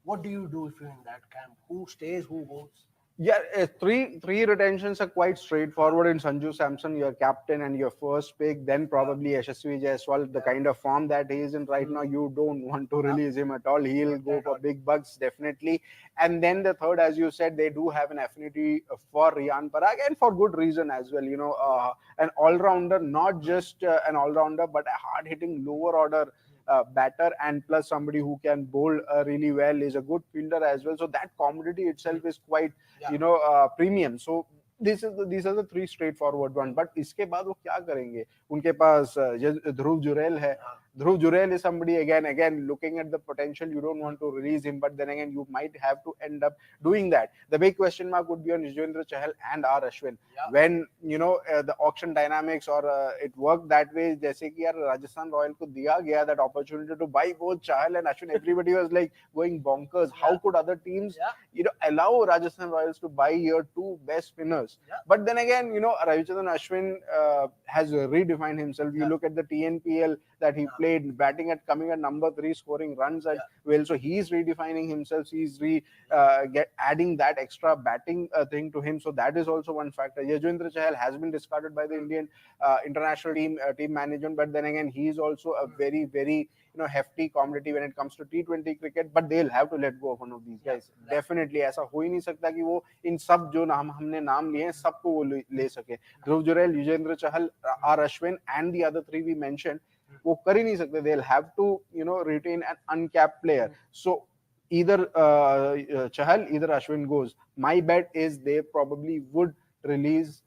What do you do if you're in that camp? Who stays, who goes? Yeah, three retentions are quite straightforward. In Sanju Samson, your captain and your first pick, then probably Yashasvi Jaiswal, the kind of form that he is in right now, you don't want to release him at all. He'll go for big bucks, definitely. And then the third, as you said, they do have an affinity for Riyan Parag, and for good reason as well. An all-rounder, not just an all-rounder, but a hard-hitting lower order batter, and plus somebody who can bowl really well, is a good fielder as well. So that commodity itself is quite premium. So these are the three straightforward ones. But इसके बाद वो क्या करेंगे? उनके पास ध्रुव जुरैल है. Dhruv Jurel is somebody again looking at the potential. You don't want to release him, but then again you might have to end up doing that. The big question mark would be on Yuzvendra Chahal and R Ashwin. When the auction dynamics or it worked that way, जैसे कि यार Rajasthan Royals को दिया गया that opportunity to buy both Chahal and Ashwin, everybody was like going bonkers. How could other teams allow Rajasthan Royals to buy your two best spinners? But then again, Ravichandran Ashwin has redefined himself. You look at the TNPL that he played, coming at number 3, scoring runs at will. So he's redefining himself. He's adding that extra batting thing to him. So that is also one factor. Yuzvendra Chahal has been discarded by the Indian international team management, but then again he's also a very, very hefty commodity when it comes to T20 cricket. But they'll have to let go of one of these guys. Definitely, ऐसा हो ही नहीं सकता कि वो इन सब जो हमने नाम लिए हैं सबको वो ले सके. ध्रुव Jurel, Yuzvendra Chahal, R Ashwin, and the other three we mentioned, वो कर ही नहीं सकते. They'll have to retain an uncapped player. So either Chahal, either Ashwin goes. My bet is they probably would release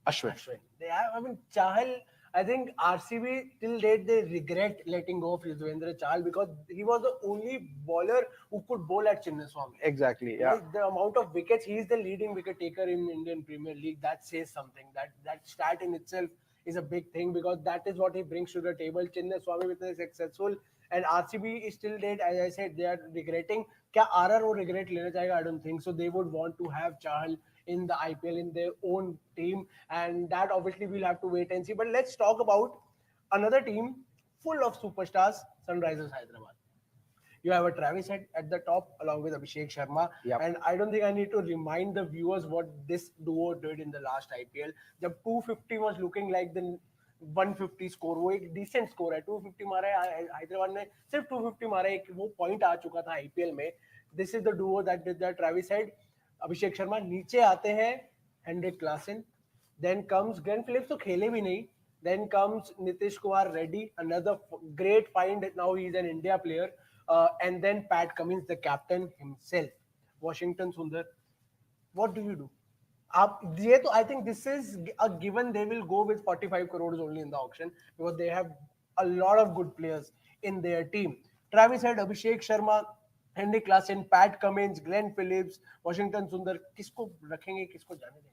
Ashwin. They have, Chahal, I think RCB till date they regret letting go of Yuzvendra Chahal because he was the only bowler who could bowl at Chinnaswamy. Exactly, yeah. The amount of wickets, he is the leading wicket taker in Indian Premier League. That says something. That stat in itself is a big thing because that is what he brings to the table. Chinnaswamy with a successful, and RCB is still dead. As I said, they are regretting. Kya RR वो regret लेना चाहेगा? I don't think so. They would want to have Chahal in the IPL in their own team, and that obviously we'll have to wait and see. But let's talk about another team full of superstars, Sunrisers Hyderabad. You have a Travis Head at the top along with Abhishek Sharma. And I don't think I need to remind the viewers what this duo did in the last IPL. जब 250 was looking like the 150 score, वो एक decent score है. 250 मारा है हैदराबाद ने, सिर्फ 250 मारा है, वो point आ चुका था IPL में. This is the duo that did that. Travis Head, Abhishek Sharma. नीचे आते हैं Heinrich Klaasen, then comes Glenn Phillips, तो खेले भी नहीं. Then comes Nitish Kumar Reddy, another great find. Now he's an India player. And then Pat Cummins, the captain himself. Washington Sundar. What do you do? I think this is a given. They will go with 45 crores only in the auction because they have a lot of good players in their team. Travis Head, Abhishek Sharma, Henry Klassen, Pat Cummins, Glenn Phillips, Washington Sundar. किसको रखेंगे, किसको जाने देंगे?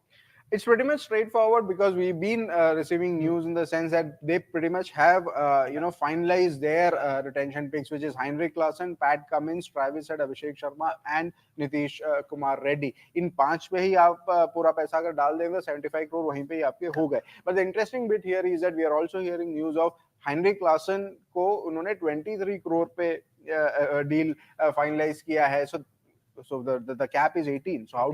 It's pretty much straightforward because we've been receiving news in the sense that they pretty much have finalized their retention picks, which is Heinrich Klaasen, Pat Cummins, Travis Head, Abhishek Sharma, and Nitish Kumar Reddy. इन 5 पे ही आप पूरा पैसा अगर डाल देंगे 75 crore वहीं पे ही आपके हो गए. But the interesting bit here is that we are also hearing news of Heinrich Klaasen को उन्होंने 23 crore पे deal finalize किया है. So the cap is 18. So how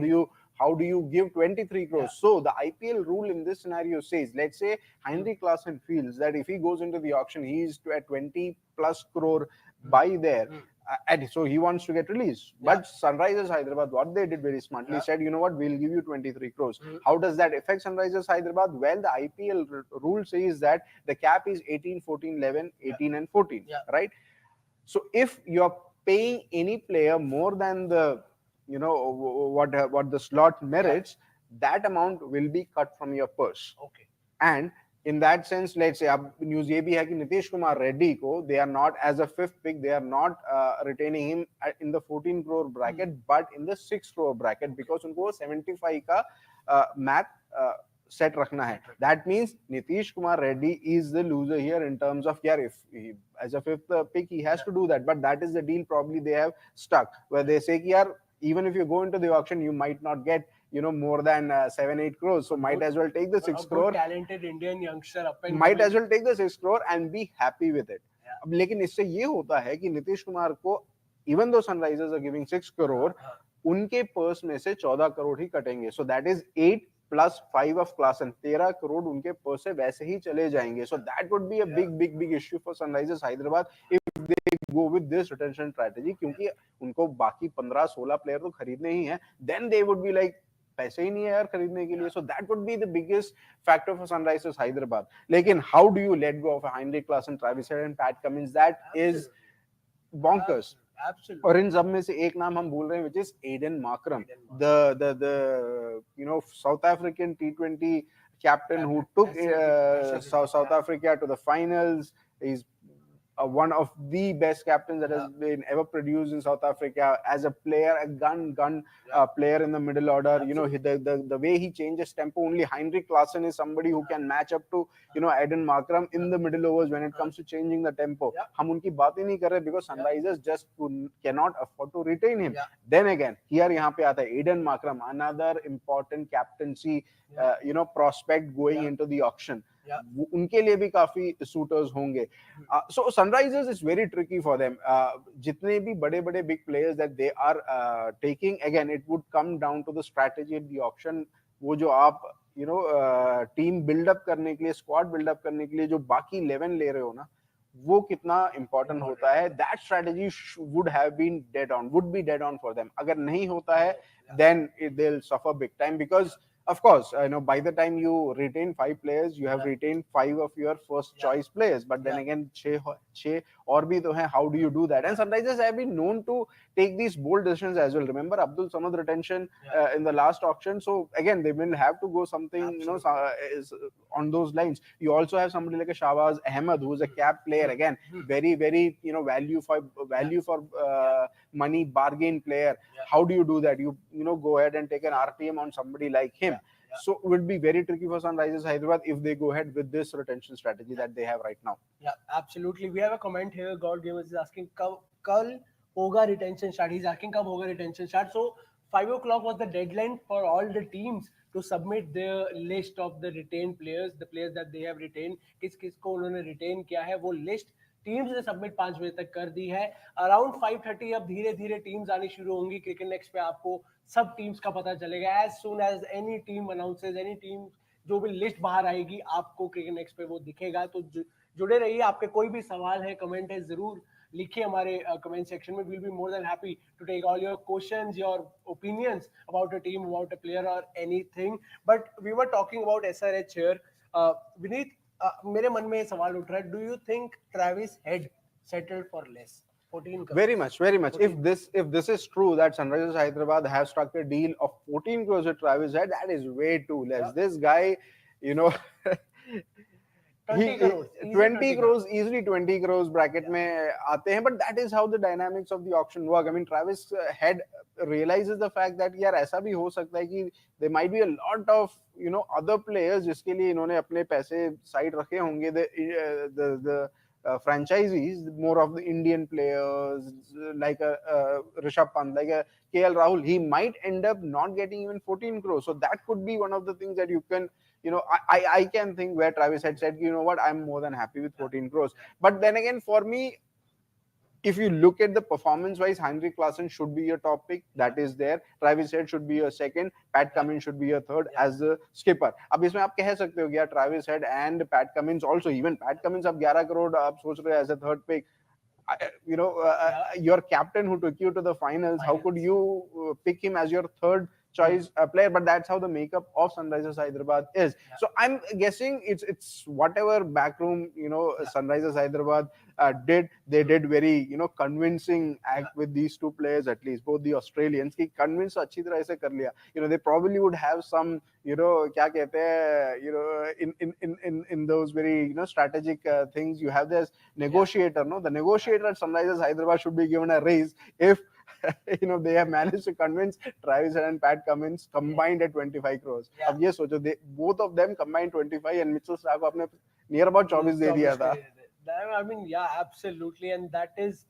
do you give 23 crores? So the IPL rule in this scenario says, let's say Heinrich Klaasen feels that if he goes into the auction, he's at 20 plus crore buy there. And so he wants to get released. But Sunrisers Hyderabad, what they did very smartly, said, you know what, we'll give you 23 crores. How does that affect Sunrisers Hyderabad? Well, the IPL rule says that the cap is 18, 14, 11, 18 and 14, right? So if you're paying any player more than the what the slot merits, that amount will be cut from your purse. Okay. And in that sense, let's say अब news ये भी है कि नीतीश कुमार रेड्डी को they are not as a 5th pick, they are not retaining him in the 14 crore bracket, but in the 6 crore bracket because उनको 75 का math set रखना है. That means Nitish Kumar Reddy is the loser here in terms of if he, as a 5th pick he has to do that, but that is the deal probably they have stuck where they say कि even if you go into the auction you might not get more than 7-8 crores, so might as well take the 6 crore. Talented Indian youngster up and might as well take the 6 crore and be happy with it. अब लेकिन इससे ये होता है कि नीतीश कुमार को even though Sunrisers are giving 6 crore, उनके purse में से 14 crore ही कटेंगे. So that is 8 plus 5 of Klaasen, 13 crore उनके पर्स से वैसे ही चले जाएंगे. So that would be a big issue for Sunrisers Hyderabad if they go with this retention strategy, क्योंकि उनको बाकी 15-16 प्लेयर तो खरीदने ही हैं. Then they would be like पैसे ही नहीं है यार खरीदने के लिए. So that would be the biggest factor for Sunrisers Hyderabad. लेकिन how do you let go of a Heinrich Klaasen, Travis Head and Pat Cummins? That is bonkers. Absolutely. और इन सब में से एक नाम हम भूल रहे हैं, which is Aiden Markram, the South African T20 captain who took South Africa to the finals. He's one of the best captains that has been ever produced in South Africa as a player, a gun player in the middle order. The way he changes tempo, only Heinrich Klaasen is somebody who can match up to Aiden Markram in the middle overs when it comes to changing the tempo. हम उनकी बात ही नहीं कर रहे because Sunrisers just cannot afford to retain him. Then again, here यहाँ पे आता है Aiden Markram, another important captaincy prospect going into the auction. उनके लिए भी काफी suitors होंगे. So Sunrisers is very tricky for them. जितने भी बड़े big players that they are taking, again it would come down to the strategy at the auction. वो जो आप team build up करने के लिए, squad build up करने के लिए जो बाकी 11 ले रहे हो ना, वो कितना important होता है. That strategy would be dead on for them. अगर नहीं होता है, then they'll suffer big time because of course, by the time you retain 5 players, you have retained 5 of your first choice players. But then again, 6 और भी तो हैं. How do you do that? And Sunrisers have been known to take these bold decisions as well. Remember Abdul Samad retention in the last auction. So again, they will have to go something on those lines. You also have somebody like a Shahbaz Ahmed, who is a cap player. Again, very value for money bargain player. How do you do that? You go ahead and take an RTM on somebody like him. So it would be very tricky for Sunrisers Hyderabad if they go ahead with this retention strategy that they have right now. Yeah, absolutely. We have a comment here. God Gamers is asking, kal hoga retention start? He's asking, kab hoga retention start? So 5 o'clock was the deadline for all the teams to submit their list of the retained players, the players that they have retained. किस-किसको उन्होंने retain किया है, वो list teams ने submit 5 बजे तक कर दी है. Around 5:30 अब धीरे धीरे टीम्स आनी शुरू होंगी. क्रिकेट नेक्स्ट पे आपको सब टीम्स का पता चलेगा. As soon as any team announces, any team जो भी लिस्ट बाहर आएगी, आपको क्रिकेट नेक्स्ट पे वो दिखेगा. तो जुड़े रहिए. आपके कोई भी सवाल है, कमेंट है, जरूर लिखिए हमारे कमेंट सेक्शन में. We'll be more than happy to take all your questions, your opinions about a team, about a player और anything. But we were talking about SRH here. Vineet, मेरे मन में सवाल उठ रहा है, do you think Travis Head settled for less? 14 crores. Very much. 14. If this is true that Sunrisers Hyderabad have struck a deal of 14 crores with Travis Head, that is way too less. Yeah. This guy, 20 crores, easily 20 crores bracket में आते हैं. But that is how the dynamics of the auction work. I mean, Travis Head realizes the fact that यार ऐसा भी हो सकता है कि there might be a lot of other players जिसके लिए इन्होंने अपने पैसे साइड रखे होंगे. The franchisees, more of the Indian players like a Rishabh Pant, like a KL Rahul, he might end up not getting even 14 crores. So that could be one of the things that you can, I can think where Travis had said, you know what, I'm more than happy with 14 crores. But then again, for me, if you look at the performance-wise, Heinrich Klaasen should be your top pick. That is there. Travis Head should be your second. Pat Cummins should be your third as the skipper. अब इसमें आप कह सकते हो क्या Travis Head and Pat Cummins also. Even Pat Cummins अब 11 crore आप सोच रहे हो as a third pick. Your captain who took you to the finals, how could you pick him as your third choice player? But that's how the makeup of Sunrisers Hyderabad is. So I'm guessing it's whatever backroom Sunrisers Hyderabad did. They did very convincing act with these two players, at least both the Australians. कि convince अच्छी तरह से कर लिया. They probably would have some क्या कहते हैं in those very strategic things. You have this negotiator. No, the negotiator at Sunrisers Hyderabad should be given a raise if they have managed to convince Travis and Pat Cummins combined at 25 crores. अब ये सोचो, both of them combined 25 and Mitchell Starc को अपने near about 24 दे दिया था. I mean, yeah, absolutely, and that is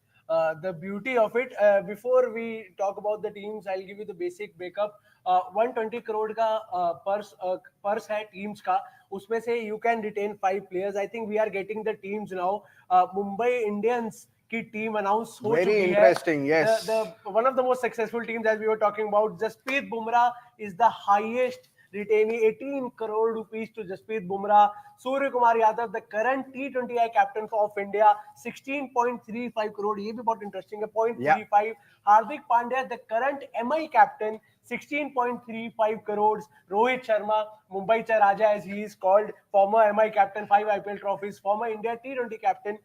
the beauty of it. Before we talk about the teams, I'll give you the basic breakup. 120 crore का purse है teams का. उसमें से you can retain 5 players. I think we are getting the teams now. Mumbai Indians की team announce हो चुकी है. Very interesting, yes. The one of the most successful teams, as we were talking about, Jasprit Bumrah is the highest retaining, 18 crore rupees to Jasprit Bumrah. Surya Kumar Yadav, the current T20I captain of India, 16.35 crore. ये भी बहुत interesting है, 0.35. Hardik Pandya, the current MI captain, 16.35 crores. Rohit Sharma, Mumbai Cha Raja as he is called, former MI captain, 5 IPL trophies, former India T20 captain,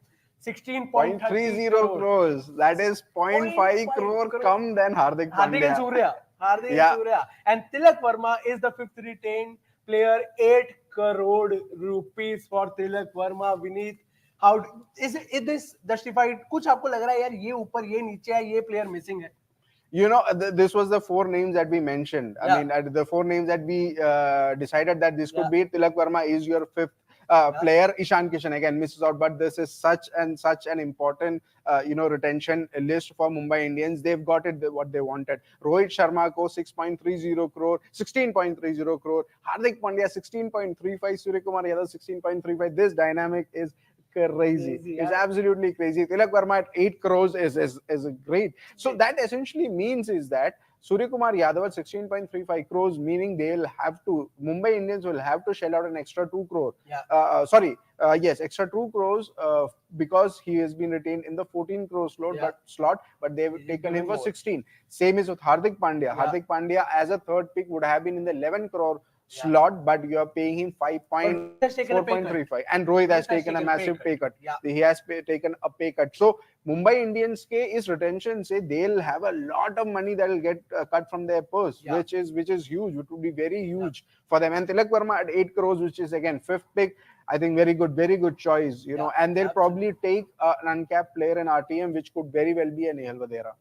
16.30 crores. That is 0.5 crore come than Hardik Pandya. Hardik Yeah. Surya. And Tilak Verma is the fifth retained player. 8 crore rupees for Tilak Verma. Vineet, how is this justified? कुछ आपको लग रहा है यार ये ऊपर ये नीचे है, ये player missing है? You know, this was the four names that we mentioned. I mean, the four names that we decided that this could be. Tilak Verma is your fifth player. Ishan Kishan again misses out, but this is such an important retention list for Mumbai Indians. They've got it what they wanted. Rohit Sharma ko 6.30 crore, 16.30 crore. Hardik Pandya 16.35, Surya Kumar Yadav 16.35. This dynamic is crazy. It's absolutely crazy. Tilak Verma at 8 crores is great. So that essentially means is that Surya Kumar Yadav at 16.35 crores, meaning Mumbai Indians will have to shell out an extra 2 crore. Extra 2 crores because he has been retained in the 14 crore slot, but they've taken him for 16. Same is with Hardik Pandya. Hardik Pandya as a third pick would have been in the 11 crore slot, but you are paying him 4.35, and Rohit has taken a massive pay cut. He has taken a pay cut. So Mumbai Indians ke is retention say they'll have a lot of money that will get cut from their purse, which is huge. It would be very huge for them. And Tilak Verma at 8 crores, which is again fifth pick. I think very good choice, and they'll probably take an uncapped player in RTM, which could very well be a Nehal Vadera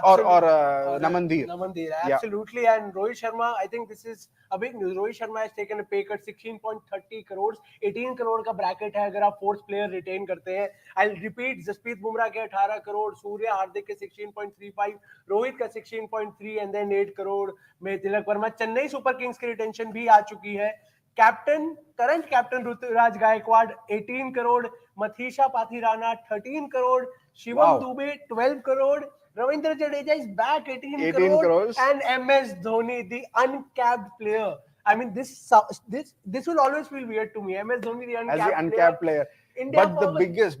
or Namandir. Absolutely. And Rohit Sharma, I think this is a big news. Rohit Sharma has taken a pay cut 16.30 crores. 18 crore का bracket है अगर आप fourth player retain करते हैं. I'll repeat, Jasprit Bumrah के 18 crore, Surya Hardik के 16.35, Rohit का 16.3 and then 8 crore में Tilak Verma. Chennai super Kings की रिटेंशन भी आ चुकी है. Current captain Ruturaj Gaikwad 18 crore, Mathisha Pathirana 13 crore, Shivam Dube 12 crore, Ravindra Jadeja is back 18 crores, and MS Dhoni, the uncapped player. I mean, this will always feel weird to me. MS Dhoni, the uncapped player. But the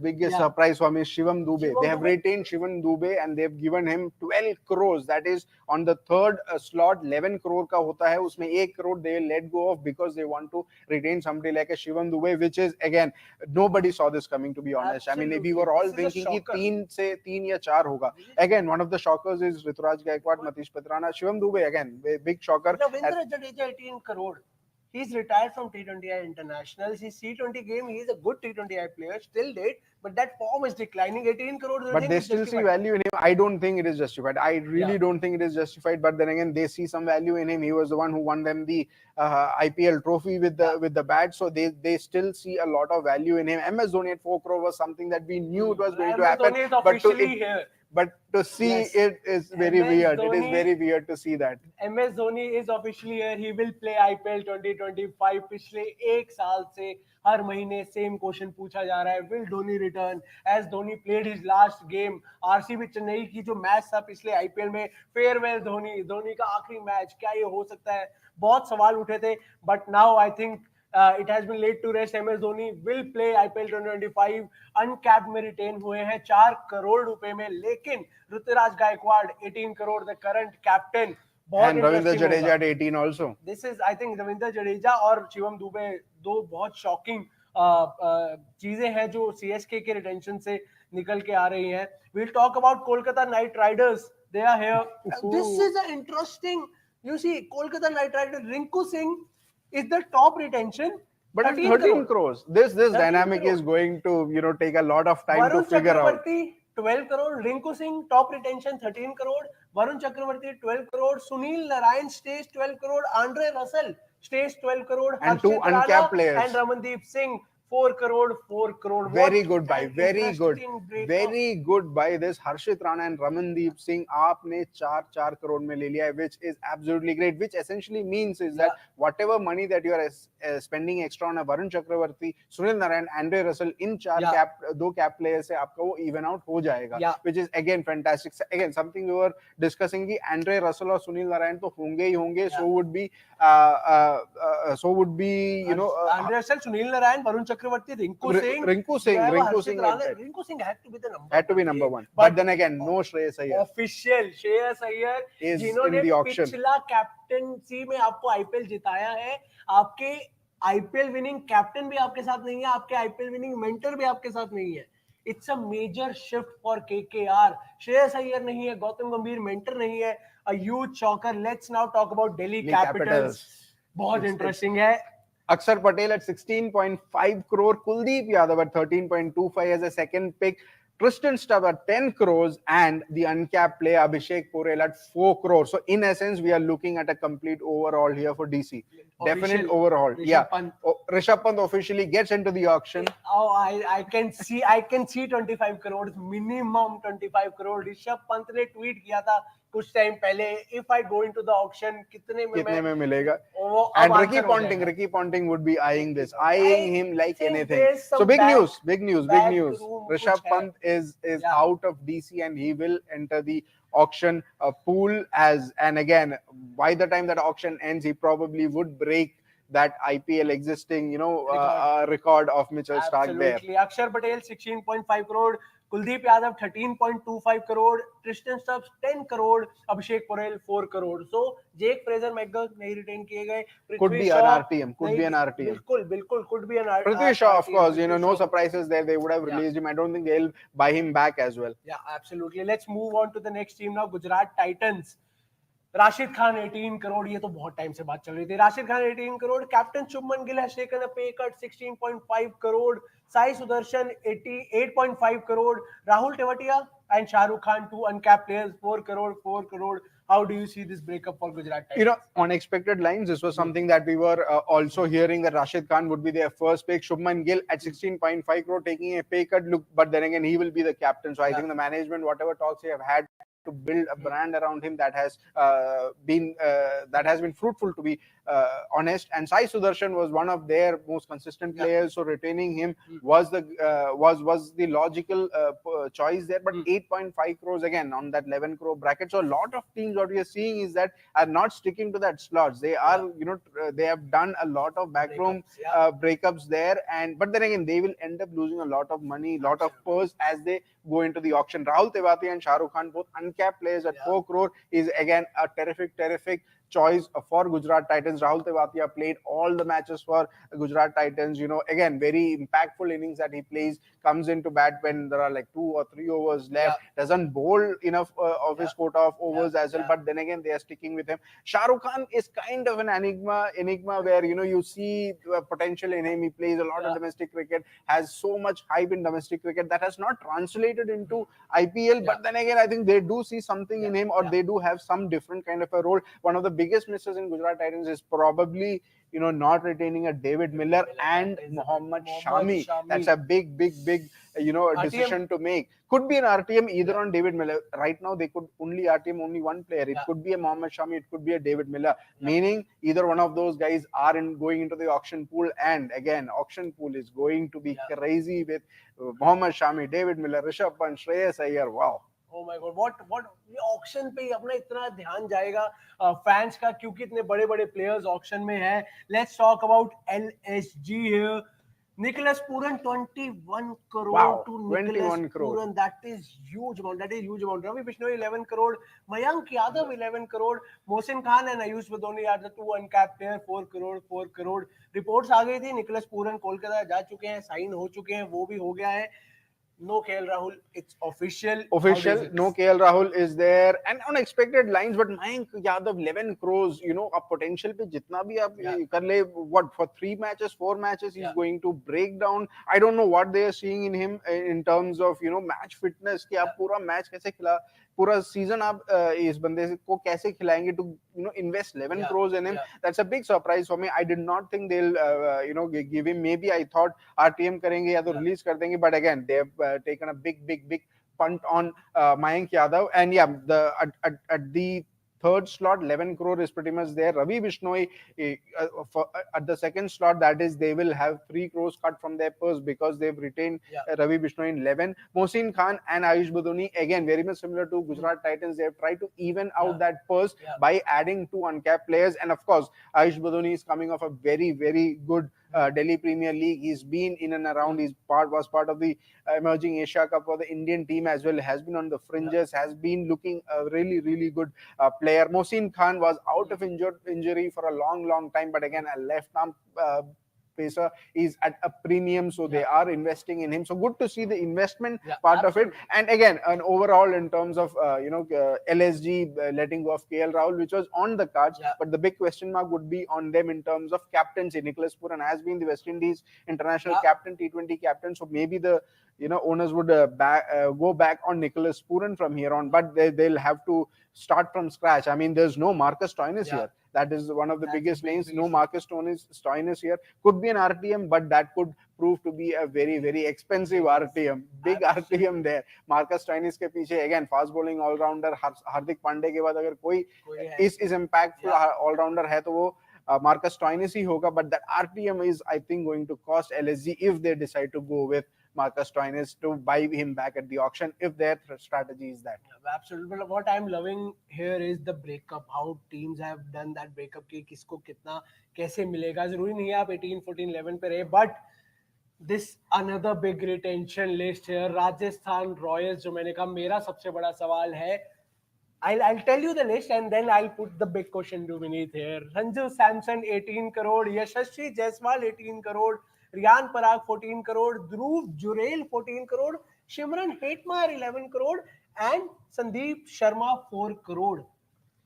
biggest surprise for me is Shivam Dube. They have retained Shivam Dube and they've given him 12 crores. That is on the third slot. 11 crore ka hota hai. Usme 1 crore they let go of because they want to retain somebody like a Shivam Dube, which is again nobody saw this coming, to be honest. Absolutely. I mean, we were all thinking ki 3 ya 4 hoga. Again, one of the shockers is Ruturaj Gaikwad, Matish Patrana, Shivam Dube again big shocker. Ravindra Jadeja 18 crore. He's retired from T20I internationals. His T20 game, he's a good T20I player, still date, but that form is declining. 18 crores. But they still see value in him. I don't think it is justified. I really don't think it is justified. But then again, they see some value in him. He was the one who won them the IPL trophy with the bat. So they still see a lot of value in him. MS Dhoni at 4 crore was something that we knew it was going to happen. MS Dhoni is officially here. But to see it is very weird. It is very weird to see that. MS Dhoni is officially here. He will play IPL 2025. पिछले एक साल से हर महीने same question पूछा जा रहा है. Will Dhoni return? As Dhoni played his last game, RCB Chennai की जो मैच था पिछले IPL में, farewell धोनी का आखिरी मैच, क्या ये हो सकता है? बहुत सवाल उठे थे. But now I think it has been laid to rest. MS Dhoni will play IPL 2025. Uncapped में retain हुए हैं 4 करोड़ रुपए में, लेकिन Rituraj Gaekwad 18 crore, the current captain. And Ravindra Jadeja at 18 also. This is, I think, Ravindra Jadeja और शिवम दुबे दो बहुत shocking चीजें हैं जो CSK के retention से निकल के आ रही हैं. We'll talk about Kolkata Knight Riders. They are here. This is an interesting. You see, Kolkata Knight Riders. Rinku Singh is the top retention, but at 13 crores. This dynamic is going to take a lot of time to figure out. 12 crore, Rinku Singh top retention 13 crore, Varun Chakravarti 12 crore, Sunil Narayan stays 12 crore, Andre Russell stays 12 crore, and two uncapped players, and Ramandeep Singh 4 crore. Very good buy. Very good buy. This Harshit Rana and Ramandeep Singh आपने 4 crore में ले लिया है, which is absolutely great. Which essentially means is that whatever money that you are spending extra on a Varun Chakravarti, Sunil Narayan, Andre Russell, in 2 cap players से आपका वो even out हो जाएगा. Which is again fantastic. Again something we were discussing कि Andre Russell और Sunil Narayan तो होंगे ही होंगे. So would be Andre Russell, Sunil Narayan, Varun Chakravarti, Rinku Singh had to be the number. Had to be number 1. But then again, no Shreyas Iyer. Official Shreyas Iyer is in the auction. पिछला captaincy में आपको IPL जिताया है. आपके IPL winning captain भी आपके साथ नहीं है. आपके आईपीएल विनिंग मेंटर भी आपके साथ नहीं है. It's a major shift for KKR. Shreyas Iyer नहीं है, गौतम गंभीर mentor नहीं है. A huge shocker. Let's now talk about Delhi Capitals. बहुत interesting है. Akshar Patel at 16.5 crore, Kuldeep Yadav at 13.25 as a second pick, Tristan Stubb at 10 crores, and the uncapped player Abhishek Porel at 4 crores. So in essence, we are looking at a complete overhaul here for DC. Definite overhaul. Rishabh Pant officially gets into the auction. Oh, I can see 25 crores, minimum 25 crore. Rishabh Pant ने tweet किया था कुछ time पहले, if I go into the auction, कितने में मिलेगा? And Ricky Ponting would be eyeing him like anything. So big news. Rishabh Pant is out of DC and he will enter the auction pool and again, by the time that auction ends, he probably would break that IPL existing, record of Mitchell Starc there. Absolutely. Akshar Patel 16.5 crore, Kuldeep Yadav 13.25 crore, Tristan Stubbs 10 crore, Abhishek Porel 4 crore. So Jake Fraser McGurk नहीं retain किए गए. Could be an RTM. बिल्कुल could be an RTM. Prithvi Shaw, of course, no surprises there. They would have released him. I don't think they'll buy him back as well. Yeah, absolutely. Let's move on to the next team now. Gujarat Titans. Rashid Khan 18 crore, ये तो बहुत time से बात चल रही थी. Rashid Khan 18 crore, captain Shubman Gill has taken a pay cut 16.5 crore, Sai Sudarshan 8.5 crore, Rahul Tewatia and Shahrukh Khan, two uncapped players, 4 crore. How do you see this breakup for Gujarat Titans? On expected lines, this was something that we were also hearing that Rashid Khan would be their first pick. Shubman Gill at 16.5 crore taking a pay cut. Look, but then again, he will be the captain. So I think the management, whatever talks they have had to build a brand around him, that has been fruitful, to be honest. And Sai Sudarshan was one of their most consistent players, so retaining him was the logical choice there. But 8.5 crores again on that 11 crore bracket. So a lot of teams, what we are seeing is that are not sticking to that slots. They are, they have done a lot of backroom breakups there, but then again, they will end up losing a lot of money, lot of purse as they go into the auction. Rahul Tewatia and Shahrukh Khan, both uncapped players at 4 crore, is again a terrific choice for Gujarat Titans. Rahul Tewatia played all the matches for Gujarat Titans. Again, very impactful innings that he plays. Comes into bat when there are like 2 or 3 overs left. Doesn't bowl enough of his quota of overs as well. But then again, they are sticking with him. Shahrukh Khan is kind of an enigma where you see potential in him. He plays a lot of domestic cricket. Has so much hype in domestic cricket that has not translated into IPL. But then again, I think they do see something in him, or they do have some different kind of a role. One of the biggest misses in Gujarat Titans is probably not retaining a David Miller and Mohammad Shami. That's a big decision to make. Could be an RTM either on David Miller. Right now they could only RTM only one player. It could be a Mohammad Shami, it could be a David Miller, meaning either one of those guys are going into the auction pool. And again, auction pool is going to be crazy with Mohammad Shami, David Miller, Rishabh Pant, Shreyas Iyer. Wow. Oh my God, what ये auction पे ही अपना इतना ध्यान जाएगा fans का, क्योंकि इतने बड़े प्लेयर्स ऑक्शन में हैं. Let's talk about LSG here. Nicholas Pooran 21 crore. Wow, to 21 crore. Pooran. That is huge amount. Ravi Bishnoi 11 crore. Mayank Yadav 11 crore. Mohsin Khan and Ayush Badoni are the two uncapped players. 4 crore. Reports आ गई थी. Nicholas Pooran Kolkata जा चुके हैं, sign हो चुके हैं, वो भी हो गया है. No KL Rahul, it's official. No KL Rahul is there, and on expected lines. But Mayank Yadav 11 crores, a potential पे जितना भी आप कर ले, what for 3 matches, 4 matches, he's going to break down. I don't know what they are seeing in him in terms of match fitness. कि आप पूरा match कैसे खिला, पूरा season आप इस बंदे को कैसे खिलाएंगे to invest 11 crores in him. That's a big surprise for me. I did not think they'll give him. Maybe I thought RTM करेंगे या तो release कर देंगे. But again, they have taken a big punt on Mayank Yadav. And at the third slot, 11 crore is pretty much there. Ravi Bishnoi at the second slot, that is, they will have 3 crores cut from their purse because they've retained Ravi Bishnoi in 11. Mohsin Khan and Ayush Badoni, again, very much similar to Gujarat Titans. They have tried to even out that purse by adding 2 uncapped players. And of course, Ayush Badoni is coming off a very good Delhi Premier League. He's been in and around. Was part of the emerging Asia Cup for the Indian team as well. Has been on the fringes. Has been looking a really good player. Mohsin Khan was out of injury for a long time. But again, a left arm pacer is at a premium, so they are investing in him. So good to see the investment part of it. And again, an overall in terms of LSG letting go of KL Rahul, which was on the cards, but the big question mark would be on them in terms of captaincy. Nicholas Puran has been the West Indies international captain, T20 captain, so maybe the owners would go back on Nicholas Puran from here on, but they'll have to start from scratch. I mean, there's no Marcus Stoinis here. That is one of the biggest names. No Marcus Stoinis here. Could be an RTM, but that could prove to be a very, very expensive RTM. Big RTM there. Marcus Stoinis के पीछे again fast bowling all rounder हार्दिक पांडे के बाद अगर कोई इस impactful all rounder है तो वो Marcus Stoinis ही होगा. But that RTM is, I think, going to cost LSG if they decide to go with Marcus Stoinis to buy him back at the auction, if their strategy is that. Absolutely. But what I'm loving here is the breakup. How teams have done that breakup कि किसको कितना कैसे मिलेगा. जरूरी नहीं है आप 18, 14, 11 पे रहे. But this another big retention list here. Rajasthan Royals जो मैंने कहा मेरा सबसे बड़ा सवाल है. I'll tell you the list and then I'll put the big question to beneath here. Sanju Samson 18 crore, Yashasvi Jaiswal 18 crore, Riyan Parag 14 crore, Dhruv Jurel 14 crore, Shimran Hetmar 11 crore and Sandeep Sharma 4 crore.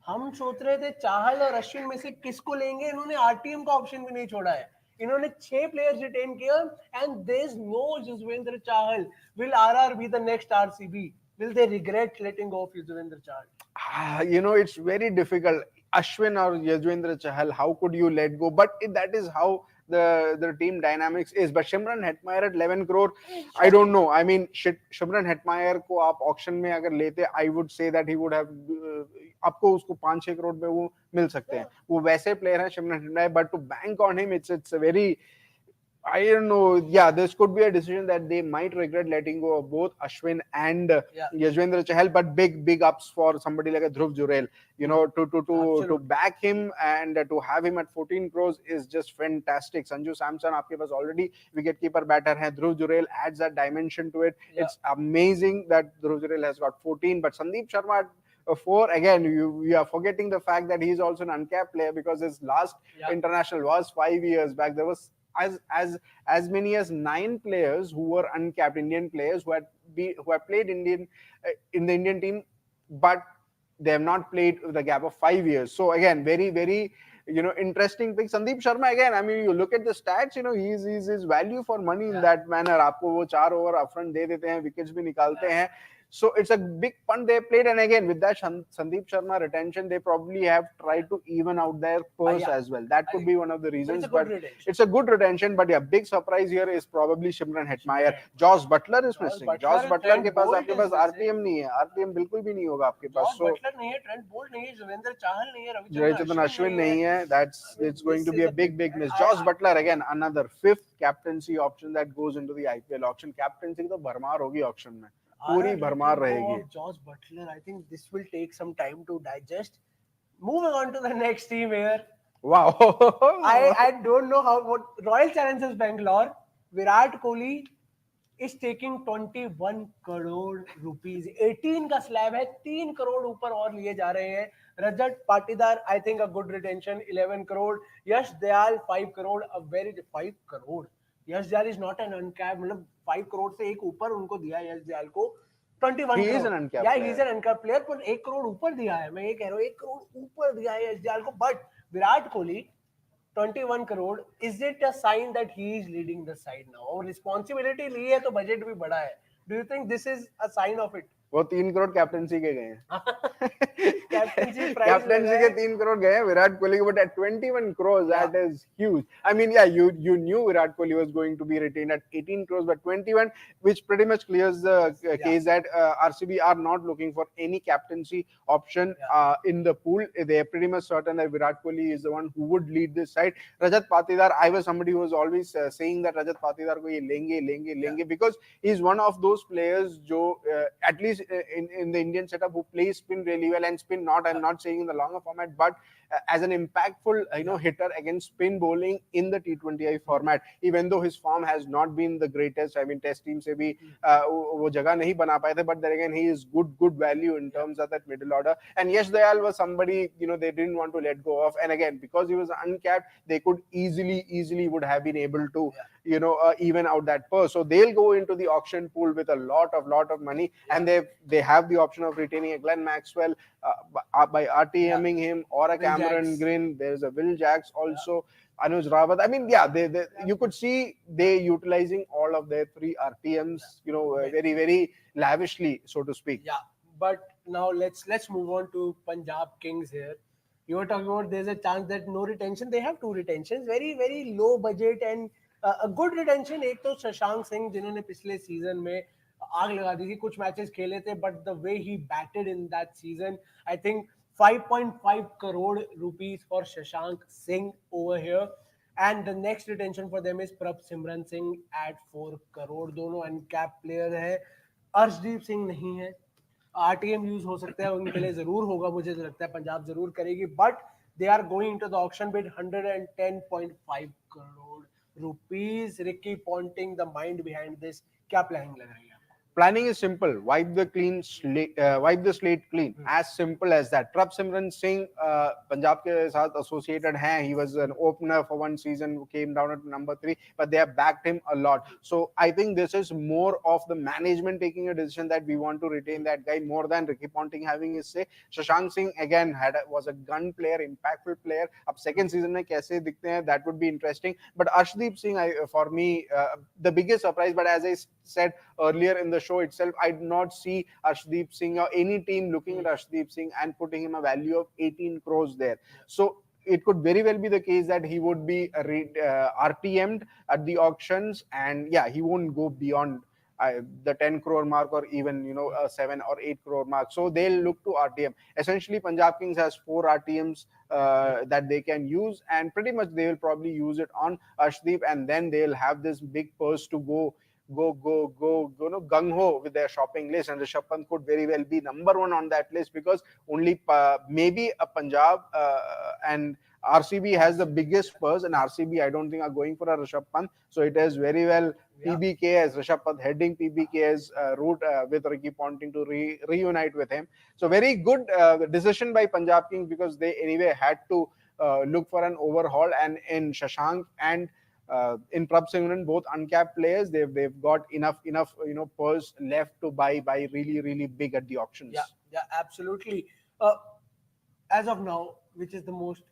हम सोच रहे थे चाहल और अश्विन में से किसको लेंगे. इन्होंने आरटीएम का ऑप्शन भी नहीं छोड़ा है. इन्होंने 6 प्लेयर्स रिटेन किया and there's no Yuzvendra Chahal. Will RR be the next RCB? Will they regret letting go of Yuzvendra Chahal? It's very difficult. Ashwin or Yuzvendra Chahal, how could you let go? But that is how the team dynamics is. But Shimran Hetmyer at 11 crore, I don't know. I mean, Shimran Hetmyer को आप auction में अगर लेते, I would say that he would have आपको उसको 5-6 करोड़ में वो मिल सकते हैं. वो वैसे player है Shimran Hetmyer, but to bank on him, it's a very, I don't know. Yeah, this could be a decision that they might regret letting go of both Ashwin and Yuzvendra Chahal. But big ups for somebody like a Dhruv Jurel. To back him and to have him at 14 crores is just fantastic. Sanju Samson, आपके पास already wicketkeeper batter है. Dhruv Jurel adds that dimension to it. It's amazing that Dhruv Jurel has got 14. But Sandeep Sharma at 4, again, we are forgetting the fact that he's also an uncapped player because his last international was 5 years back. There was as many as 9 players who were uncapped, Indian players who have played in the Indian team, but they have not played with a gap of 5 years. So again, very, very interesting pick. Sandeep Sharma, again, I mean, you look at the stats, he's his value for money in that manner. आपको वो 4 over upfront दे देते हैं, wickets भी निकालते हैं. So it's a big punt they played, and again with that Sandeep Sharma retention, they probably have tried to even out their purse as well. That could be one of the reasons. But it's a good retention. But big surprise here is probably Shimran Hetmyer. Josh Butler is missing. Josh Butler के पास आपके पास RTM नहीं है. RTM बिल्कुल भी नहीं होगा आपके पास. So Butler नहीं है, Trent Bolt नहीं है, Yuzvendra Chahal नहीं है, Ravichandran Ashwin नहीं है. It's going to be a big miss. Josh Butler again, another 5th captaincy option that goes into the IPL auction. Captaincy तो भरमार होगी auction में. पूरी भरमार रहेगी. Josh Butler, I think this will take some time to digest. Moving on to the next team here. Wow. I don't know what Royal Challengers Bangalore, Virat Kohli is taking 21 crore rupees. 18 का slab है, 3 crore ऊपर और लिए जा रहे हैं. Rajat Patidar, I think a good retention, 11 crore. Yash Dayal, 5 crore, a very 5 crore. Yash Dayal is not an uncapped, मतलब 5 करोड़ से एक ऊपर उनको दिया है यश दयाल को 21 he is an uncapped player. He is an uncapped player, पर 1 करोड़ ऊपर दिया है. मैं ये कह रहा हूँ 1 करोड़ ऊपर दिया है यश दयाल को. But Virat Kohli 21 crore, is it a sign that he is leading the side now? और responsibility ली है तो बजट भी बड़ा है. Do you think this is a sign of it? वो 3 करोड़ कैप्टनसी के गए हैं. कैप्टनसी के 3 करोड़ गए हैं विराट कोहली के. But at 21 crores, that is huge. I mean, yeah, you knew Virat Kohli was going to be retained at 18 crores, but 21, which pretty much clears the case that RCB are not looking for any captaincy option in the pool. They are pretty much certain that Virat Kohli is the one who would lead this side. Rajat Patidar, I was somebody who was always saying that Rajat Patidar को ये लेंगे because he's one of those players जो at least in the Indian setup who plays spin really well and spin not. I'm not saying in the longer format, but as an impactful hitter against spin bowling in the T20I format, even though his form has not been the greatest. I mean, test team se bhi वो जगह नहीं बना पाए थे, but then again he is good value in terms of that middle order. And Yash Dayal was somebody they didn't want to let go of, and again because he was uncapped, they could easily would have been able to even out that purse. So they'll go into the auction pool with a lot of money, and they have the option of retaining a Glenn Maxwell by RTMing him, or a Cameron Green. There's a Will Jacks also. Anuj Rawat. I mean, yeah, they you could see they utilizing all of their 3 RTMs, very lavishly, so to speak. Yeah, but now let's move on to Punjab Kings here. You were talking about there's a chance that no retention. They have 2 retentions, very low budget and a good retention. एक तो शशांक सिंह जिन्होंने पिछले season में आग लगा दी थी, कुछ matches खेले थे, but the way he batted in that season, I think 5.5 crore rupees for Shashank Singh over here. And the next retention for them is Prabh Simran Singh at 4 crore. दोनों uncapped player है. अर्शदीप सिंह नहीं है. RTM use हो सकता है, उनके लिए जरूर होगा, मुझे लगता है पंजाब जरूर करेगी, but they are going into the auction bid 110.5 crore rupees. Ricky Ponting, the mind behind this, क्या planning लग रही है? Planning is simple. Wipe the slate clean. As simple as that. Prabh Simran Singh, Punjab ke saath associated hai. He was an opener for one season, came down at number 3, but they have backed him a lot. So I think this is more of the management taking a decision that we want to retain that guy more than Ricky Ponting having his say. Shashank Singh again was a gun player, impactful player. Ab second season mein kaise dikhte hain, that would be interesting. But Arshdeep Singh, for me, the biggest surprise. But as I said earlier in the show itself, I do not see Arshdeep Singh or any team looking at Arshdeep Singh and putting him a value of 18 crores there. So it could very well be the case that he would be RTM'd at the auctions, and yeah, he won't go beyond the 10 crore mark, or even 7 or 8 crore mark. So they'll look to RTM. Essentially, Punjab Kings has 4 RTMs that they can use, and pretty much they will probably use it on Arshdeep, and then they'll have this big purse to go gung-ho with their shopping list. And Rishabh Pant could very well be number 1 on that list, because only maybe a Punjab and RCB has the biggest purse, and RCB I don't think are going for a Rishabh Pant. So it is very well PBKS, Rishabh Pant heading PBKS route with Ricky Ponting to reunite with him. So very good decision by Punjab Kings, because they anyway had to look for an overhaul, and in Shashank and in Prabh Simran, both uncapped players, they've got enough purse left to buy really big at the auctions. Yeah, absolutely. As of now, which is the most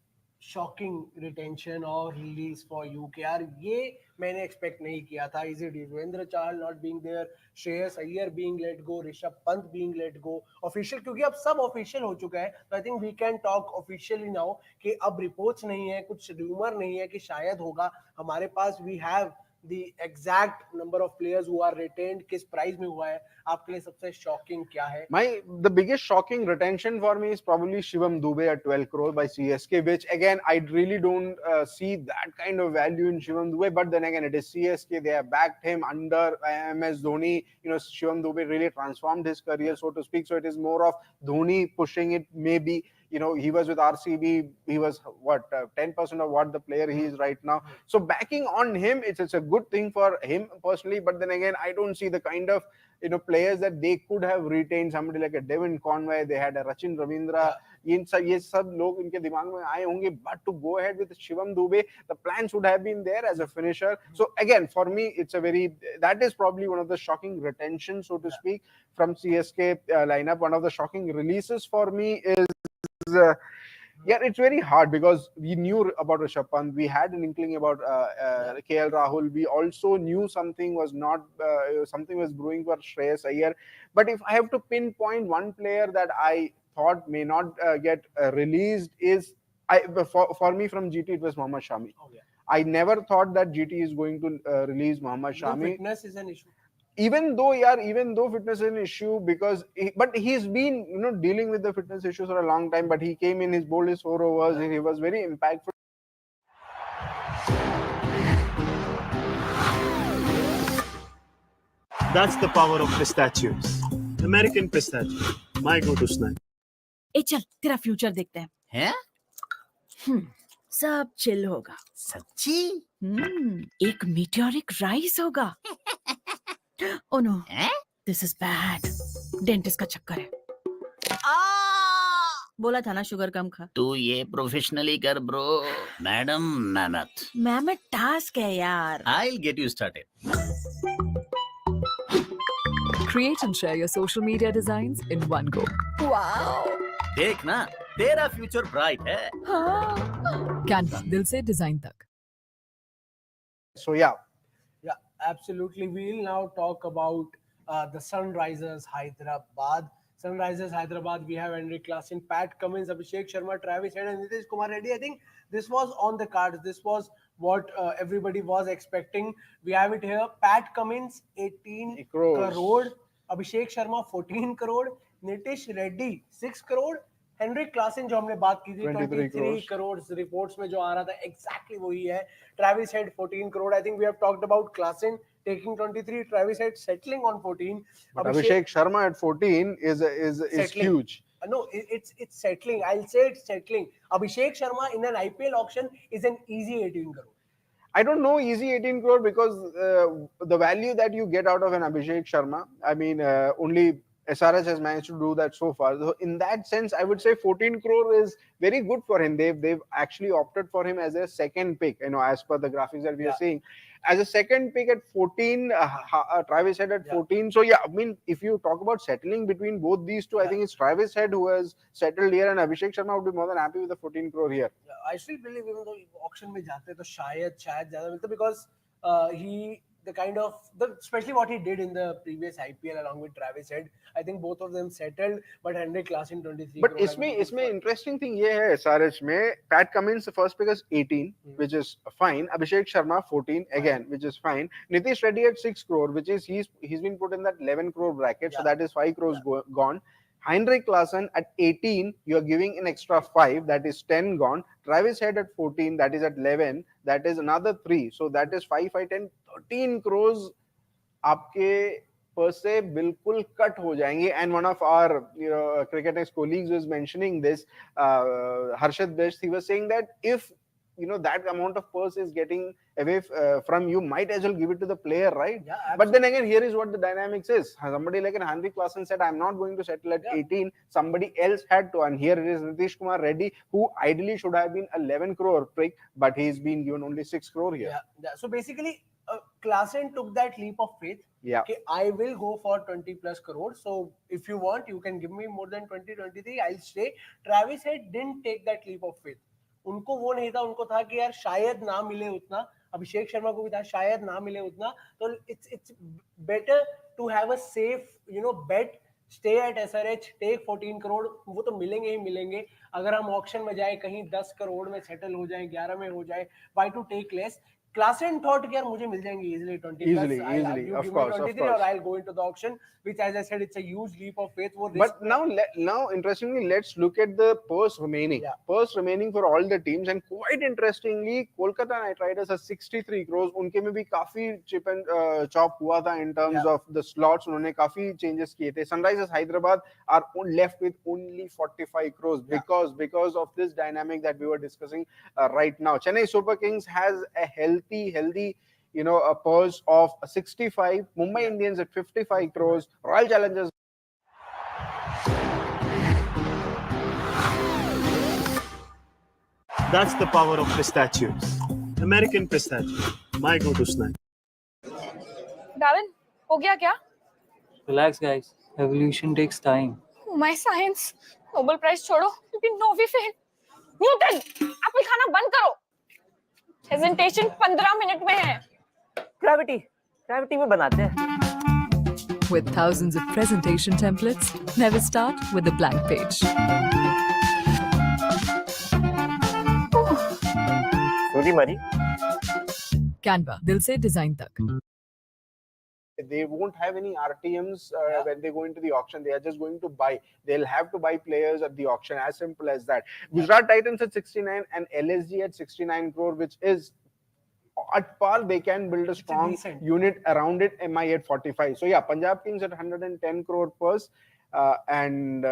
shocking retention or release for UKR? ये मैंने expect नहीं किया था. Is it virendra not being there, Shreyas Iyer being let go, Rishabh Pant being let go, official, क्योंकि अब सब official हो चुका है. So I think we can talk officially now कि अब reports नहीं है, कुछ rumor नहीं है कि शायद होगा. हमारे पास we have the exact number of players who are retained, किस price में हुआ है. आपके लिए सबसे shocking क्या है? The biggest shocking retention for me is probably Shivam Dube at 12 crore by CSK, which again I really don't see that kind of value in Shivam Dube. But then again, it is CSK. They have backed him under MS Dhoni. Shivam Dube really transformed his career, so to speak. So it is more of Dhoni pushing it. Maybe he was with RCB. He was 10% of what the player he is right now. So backing on him, it's a good thing for him personally. But then again, I don't see the kind of players that they could have retained. Somebody like a Devin Conway, they had a Rachin Ravindra. ये सब लोग इनके दिमाग में आए होंगे. But to go ahead with Shivam Dube, the plans would have been there as a finisher. So again, for me, that is probably one of the shocking retentions, so to speak, from CSK lineup. One of the shocking releases for me is. It's very hard, because we knew about Rishabh Pant. We had an inkling about KL Rahul. We also knew something was brewing for Shreyas Iyer. But if I have to pinpoint one player that I thought may not get released, is for me from GT, it was Mohammad Shami. I never thought that GT is going to release Mohammad Shami. Fitness is an issue. Even though fitness is an issue, but he's been dealing with the fitness issues for a long time. But he came in, his bowled his 4 overs, and he was very impactful. That's the power of pistachios. American pistachio, my go-to snack. ए चल तेरा future देखते हैं. हैं? सब chill होगा. सच्ची? एक meteoric rise होगा. Oh no, हैं? this is bad. डेंटिस्ट का चक्कर है. बोला था ना शुगर कम खा. तू ये प्रोफेशनली कर ब्रो. मैडम मेहनत. मैम टास्क है यार. I'll get you started. Create and share your social media designs in one go. Wow देख ना, तेरा फ्यूचर ब्राइट है. Canva, दिल से डिजाइन तक. So yeah, Yeah, absolutely. We'll now talk about the Sunrisers Hyderabad. Sunrisers Hyderabad, we have Henry Klassen, Pat Cummins, Abhishek Sharma, Travis Head, and Nitish Kumar Reddy. I think this was on the cards. This was what everybody was expecting. We have it here. Pat Cummins, 18 crore. Abhishek Sharma, 14 crore. Nitish Reddy, 6 crore. Henry Klaasen जो हमने बात की थी 23 crore reports में जो आ रहा था exactly वही है. Travis Head 14 crore. I think we have talked about Klaasen taking 23, Travis Head settling on 14. But Abhishek Sharma at 14 is huge. No, it's settling. I'll say it's settling. Abhishek Sharma in an IPL auction is an easy 18 crore. I don't know easy 18 crore because the value that you get out of an Abhishek Sharma, I mean, only SRH has managed to do that so far. So in that sense, I would say 14 crore is very good for him. They've actually opted for him as a second pick, as per the graphics that we are seeing. As a second pick at 14, Travis Head at 14. So yeah, I mean, if you talk about settling between both these two, I think it's Travis Head who has settled here, and Abhishek Sharma would be more than happy with the 14 crore here. I still believe even though auction में जाते तो शायद ज़्यादा मिलता because he the kind of especially what he did in the previous IPL along with Travis Head, I think both of them settled, but Henry Klassen 23. But इसमें interesting thing ये है SRH में Pat Cummins the first pick is 18, which is fine. Abhishek Sharma 14 again, which is fine. Nitish Reddy at 6 crore, which is he's been put in that 11 crore bracket, so that is 5 crores gone. Heinrich Klassen at 18, you are giving an extra 5, that is 10 gone. Travis Head at 14, that is at 11, that is another 3. So that is 5, 5, 10, 13 crores आपके purse से बिल्कुल cut हो जाएंगे. And one of our cricket colleagues was mentioning this, Harshad Best, he was saying that if that amount of purse is getting away from you, might as well give it to the player, right? Yeah, but then again, here is what the dynamics is. Somebody like an Henry Klassen said, I'm not going to settle at 18. Somebody else had to, and here it is Nitish Kumar Reddy, who ideally should have been 11 crore pick, but he's been given only 6 crore here. Yeah. So basically, Klassen took that leap of faith. Yeah. Okay, I will go for 20 plus crore. So if you want, you can give me more than 20, 23. I'll stay. Travis Head didn't take that leap of faith. उनको वो नहीं था, उनको था कि यार शायद ना मिले उतना. अभिषेक शर्मा को भी था शायद ना मिले उतना. तो it's better to have a safe bet. Stay at SRH, take 14 crore. वो तो मिलेंगे ही मिलेंगे. अगर हम ऑक्शन में जाए कहीं 10 करोड़ में सेटल हो जाए, 11 में हो जाए, why to take less? Klassen thought कि यार मुझे मिल जाएंगे easily 20 easily, you of give course, me 23 or I'll go into the auction, which as I said, it's a huge leap of faith. But now interestingly, let's look at the purse remaining. Purse remaining for all the teams, and quite interestingly, Kolkata Knight Riders has 63 crores. उनके में भी काफी chip and chop हुआ था in terms of the slots. उन्होंने काफी changes किए थे. Sunrisers Hyderabad are left with only 45 crores because of this dynamic that we were discussing right now. Chennai Super Kings has a healthy a purse of 65. Mumbai Indians at 55 crores. Royal Challengers. That's the power of pistachios. American pistachio. My go-to snack. Darwin हो गया क्या? Relax, guys. Evolution takes time. My science Nobel prize छोड़ो क्योंकि नोवी fail. Newton Apple खाना बंद करो. Presentation 15 minute में है. ग्रेविटी में बनाते हैं. With thousands of presentation templates, never start with a blank page. Sorry, Mari. Canva, दिल से डिजाइन तक. They won't have any RTMs when they go into the auction. They are just going to buy. They'll have to buy players at the auction. As simple as that. Gujarat Titans at 69 and LSG at 69 crore, which is at par. They can build a strong unit around it. MI at 45. So yeah, Punjab Kings at 110 crore purse. And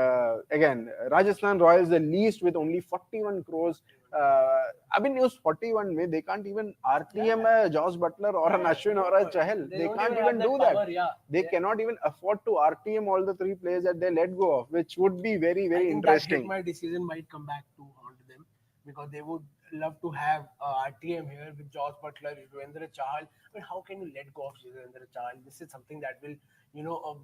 again, Rajasthan Royals the least with only 41 crores. I mean, use 41 में they can't even RTM a Josh Butler or an Ashwin or a Chahal. They can't even do that. They cannot even afford to RTM all the three players that they let go of, which would be very, very interesting. My decision might come back to haunt them because they would love to have RTM here with Josh Butler, Virendra Chahal. But how can you let go of Virendra Chahal? This is something that will,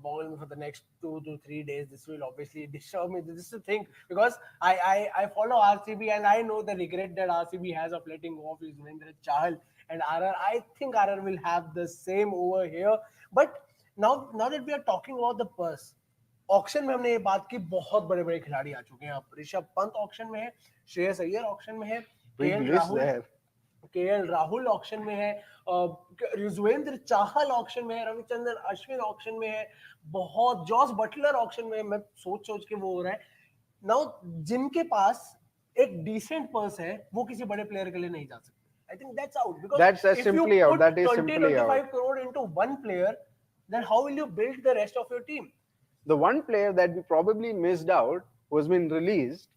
bother me for the next 2 to 3 days. This will obviously disturb me. This is the thing because I follow RCB and I know the regret that RCB has of letting go of Virendra Chahal and RR. I think RR will have the same over here. But now that we are talking about the purse, auction में हमने ये बात की बहुत बड़े बड़े खिलाड़ी आ चुके हैं. अब ऋषभ पंत ऑक्शन में है, श्रेयस अय्यर ऑक्शन में है, केएल राहुल ऑक्शन में है, युजवेंद्र चाहल ऑक्शन में है, रविचंद्रन अश्विन ऑक्शन में है, बहुत जॉस बटलर ऑक्शन में है. मैं सोच के वो हो रहा है नाउ. जिनके पास एक डिसेंट पर्स है वो किसी बड़े प्लेयर के लिए नहीं जा सकते. I think that's out because that's if simply you out. put That is 20, simply 25 out. crore into one player, then how will you build the rest of your team? The one player that we probably missed out, who has been released,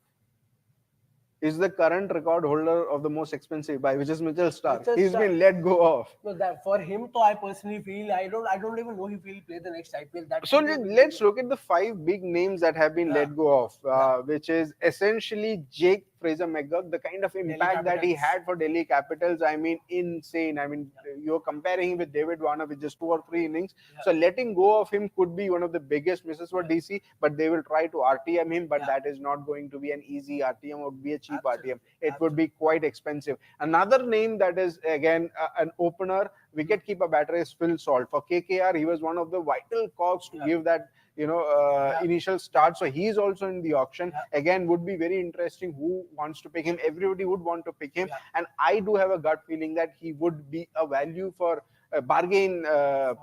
is the current record holder of the most expensive buy, which is Mitchell Stark. He's been let go of. No, that for him, I personally feel I don't even know if he'll play the next IPL. So let's look at the 5 big names that have been let go of, which is essentially Jake Fraser McGurk, the kind of impact that he had for Delhi Capitals, I mean, insane. I mean, you're comparing him with David Warner with just 2 or 3 innings. So letting go of him could be one of the biggest misses for DC, but they will try to RTM him, but that is not going to be an easy RTM, it would be a cheap RTM. It would be quite expensive. Another name that is, again, an opener, wicketkeeper batter is Phil Salt. For KKR, he was one of the vital cogs to give that initial start. So he's also in the auction. Again, would be very interesting who wants to pick him. Everybody would want to pick him. And I do have a gut feeling that he would be a value for a bargain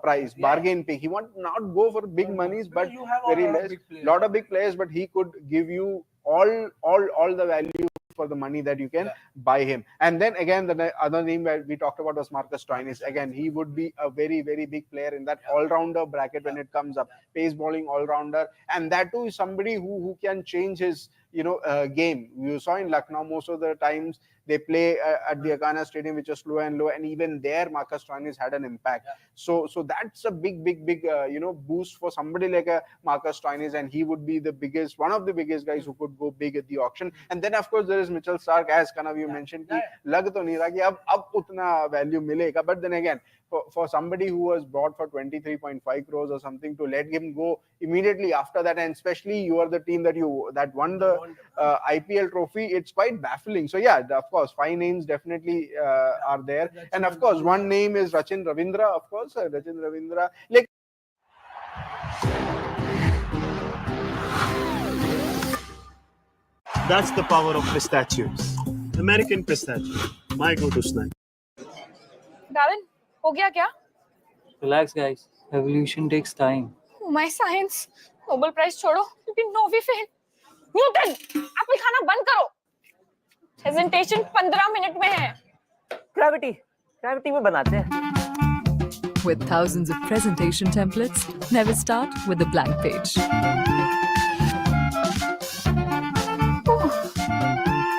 price, bargain pick. He won't not go for big monies, but very less. Lot of big players, but he could give you all the value for the money that you can buy him. And then again, the other name that we talked about was Marcus Stoinis. Again, he would be a very, very big player in that all-rounder bracket when it comes up. Pace bowling all-rounder. And that too is somebody who can change his game. You saw in Lucknow, most of the times they play at the Akana Stadium, which is slow and low, and even there Marcus Stoinis had an impact. So that's a big boost for somebody like a Marcus Stoinis, and he would be the biggest, one of the biggest guys who could go big at the auction. And then of course there is Mitchell Stark, as Kanav you mentioned, ki lag to nahi raha ki ab utna value milega. But then again, for somebody who was bought for 23.5 crores or something, to let him go immediately after that, and especially you are the team that won the IPL trophy, it's quite baffling. So yeah, of course, 5 names definitely are there. And of course, one name is Rachin Ravindra, of course. Rachin Ravindra. That's the power of pistachios. American pistachio, my go-to snack. Darren, हो गया क्या? Relax, guys. Evolution takes time. Oh my science. Nobel Prize छोड़ो, क्योंकि नोवी fail. Newton, Apple खाना बंद करो. Presentation 15 minute में है. ग्रेविटी में बनाते हैं. With thousands of presentation templates, never start with a blank page.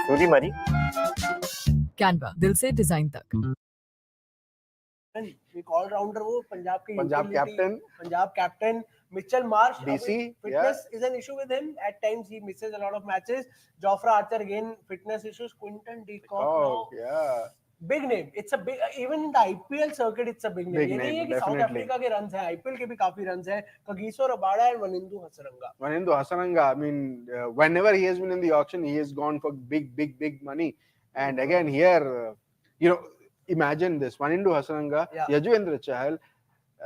Suri मरी. Canva, दिल से डिजाइन तक. एक ऑलराउंडर वो Punjab captain Mitchell Marsh. DC, fitness is an issue with him. At times he misses a lot of matches. Jofra Archer again fitness issues. Quinton de Kock now. Big name. It's a big, even in the IPL circuit, it's a big name. ये नहीं है कि south Africa के runs हैं, IPL के भी काफी runs हैं. Kagiso Rabada and Wanindu Hasaranga. I mean, whenever he has been in the auction, he has gone for big money. And again here, imagine this: Wanindu Hasaranga, Yajuvendra Chahal,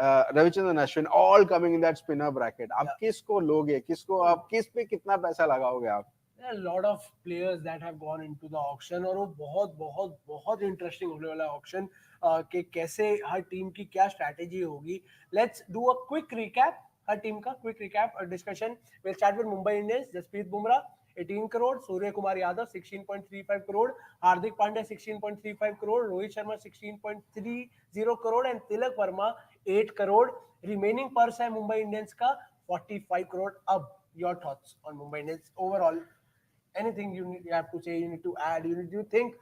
Ravichandran Ashwin, all coming in that spinner bracket. आप किसको लोगे? आप किस पे कितना पैसा लगाओगे आप? There are a lot of players that have gone into the auction और वो बहुत interesting होने वाला auction कि कैसे हर टीम की क्या strategy होगी. Let's do a quick recap. Her team का quick recap और discussion. We'll start with Mumbai Indians. Jasprit Bumrah 18 crore, Surya Kumar Yadav 16.35 crore, Hardik Pandya 16.35 crore, Rohit Sharma 16.30 crore and Tilak Verma 8 crore. Remaining purse है Mumbai Indians का 45 crore. अब your thoughts on Mumbai Indians overall? Anything you have to say, you need to add, you think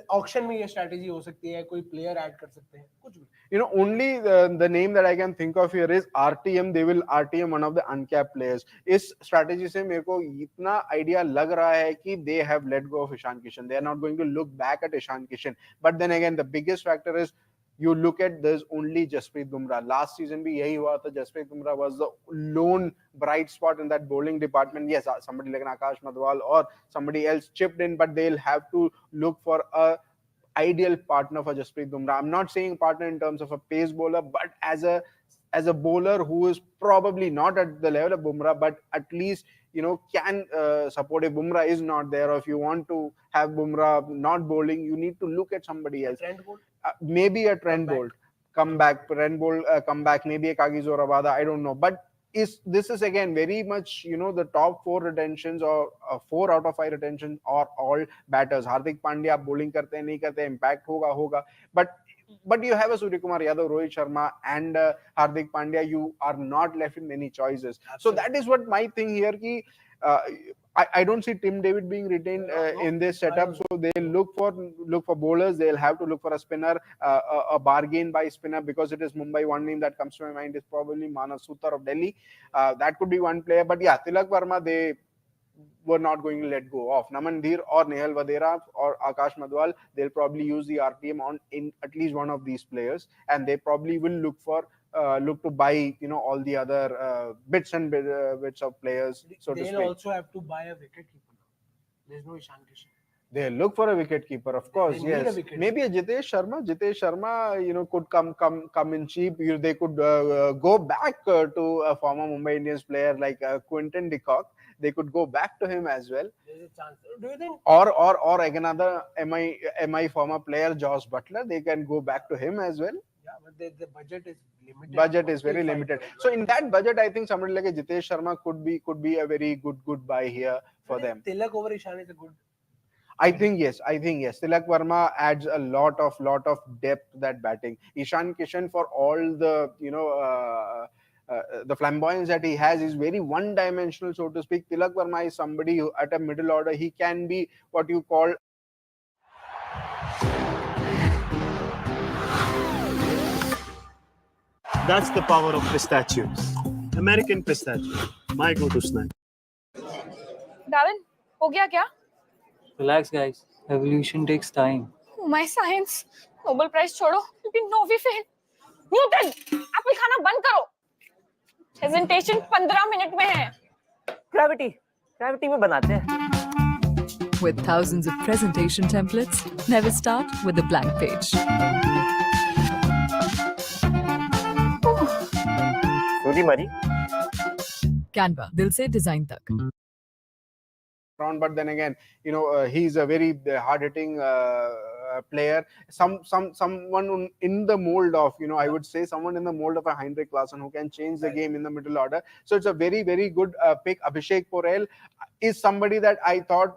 auction में ये strategy हो सकती है, कोई player add कर सकते हैं, कुछ भी? Only the name that I can think of here is RTM. They will RTM one of the uncapped players. इस strategy से मेरे को इतना idea लग रहा है कि they have let go of Ishan Kishan. They are not going to look back at Ishan Kishan. But then again, the biggest factor is you look at there's only Jasprit Bumrah. Last season भी यही हुआ था. Jasprit Bumrah was the lone bright spot in that bowling department. Yes, somebody like Akash Madhwal or somebody else chipped in, but they'll have to look for a ideal partner for Jasprit Bumrah. I'm not saying partner in terms of a pace bowler, but as a bowler who is probably not at the level of Bumrah, but at least can support if Bumrah is not there, or if you want to have Bumrah not bowling, you need to look at somebody else. Maybe a Trent Bolt come back, maybe a Kagiso Rabada, I don't know. But this is again very much the top 4 retentions or 4 out of 5 retentions are all batters. Hardik Pandya bowling karte nahi karte, impact hoga, but you have a Surya Kumar Yadav, Rohit Sharma and Hardik Pandya. You are not left with many choices. So that is what my thing here ki I don't see Tim David being retained in this setup. So they'll look for bowlers. They'll have to look for a spinner, a bargain by spinner, because it is Mumbai. One name that comes to my mind is probably Manav Sutar of Delhi. That could be one player. But yeah, Tilak Verma, they were not going to let go of. Naman Dheer or Nehal Vadera or Akash Madhwal, they'll probably use the RPM on in at least one of these players, and they probably will look to buy all the other bits of players, so to speak. They'll also have to buy a wicket keeper. There's no Ishan Kishan. They look for a wicket keeper, of course. Yes, maybe a Jitesh Sharma, could come in cheap. They could go back to a former Mumbai Indians player like Quinton de Kock. They could go back to him as well. There's a chance. Do you think? Or another MI former player, Josh Butler. They can go back to him as well. Yeah, but the budget is limited. Budget is very limited. So in that budget, I think somebody like a Jitesh Sharma could be a very good buy here for them. Tilak over Ishan is a good. I think yes. Tilak Verma adds a lot of depth to that batting. Ishan Kishan, for all the the flamboyance that he has, is very one-dimensional, so to speak. Tilak Verma is somebody who, at a middle order, he can be what you call That's the power of pistachios. American pistachio. My go-to snack. Darwin, हो गया क्या? Relax, guys. Evolution takes time. Oh my science. Nobel Prize छोड़ो, लेकिन नौवीं fail. Newton, Apple खाना बंद करो. Presentation 15 minute में है. ग्रेविटी में बनाते हैं. With thousands of presentation templates, never start with a blank page. Suri मरी. Canva, दिल से डिजाइन तक. But then again, he's a very hard-hitting player. Someone in the mold of, I would say someone in the mold of a Heinrich Klaasen who can change the game in the middle order. So it's a very, very good pick. Abhishek Porel is somebody that I thought,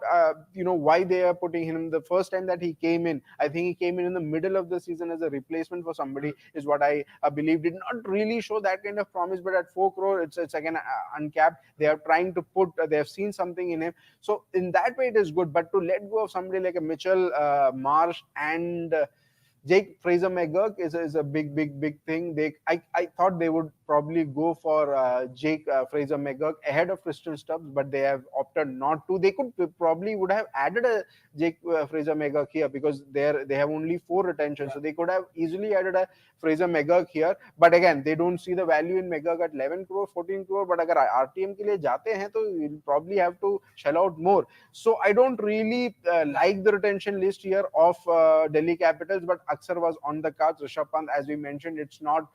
why they are putting him. The first time that he came in, I think he came in the middle of the season as a replacement for somebody, is what I believe. Did not really show that kind of promise, but at 4 crore, it's again uncapped. They are trying to they have seen something in him. So in that way, it is good. But to let go of somebody like a Mitchell Marsh and Jake Fraser McGurk is a big thing. I thought they would probably go for Jake Fraser McGurk ahead of Crystal Stubbs, but they have opted not to. They would have added a Jake Fraser McGurk here, because they have only 4 retentions, so they could have easily added a Fraser McGurk here. But again, they don't see the value in McGurk at 11 crore, 14 crore. But agar RTM ke liye jate hain, to you'll probably have to shell out more. So I don't really like the retention list here of Delhi Capitals, but Aksar was on the cards. Rishabh Pant, as we mentioned, it's not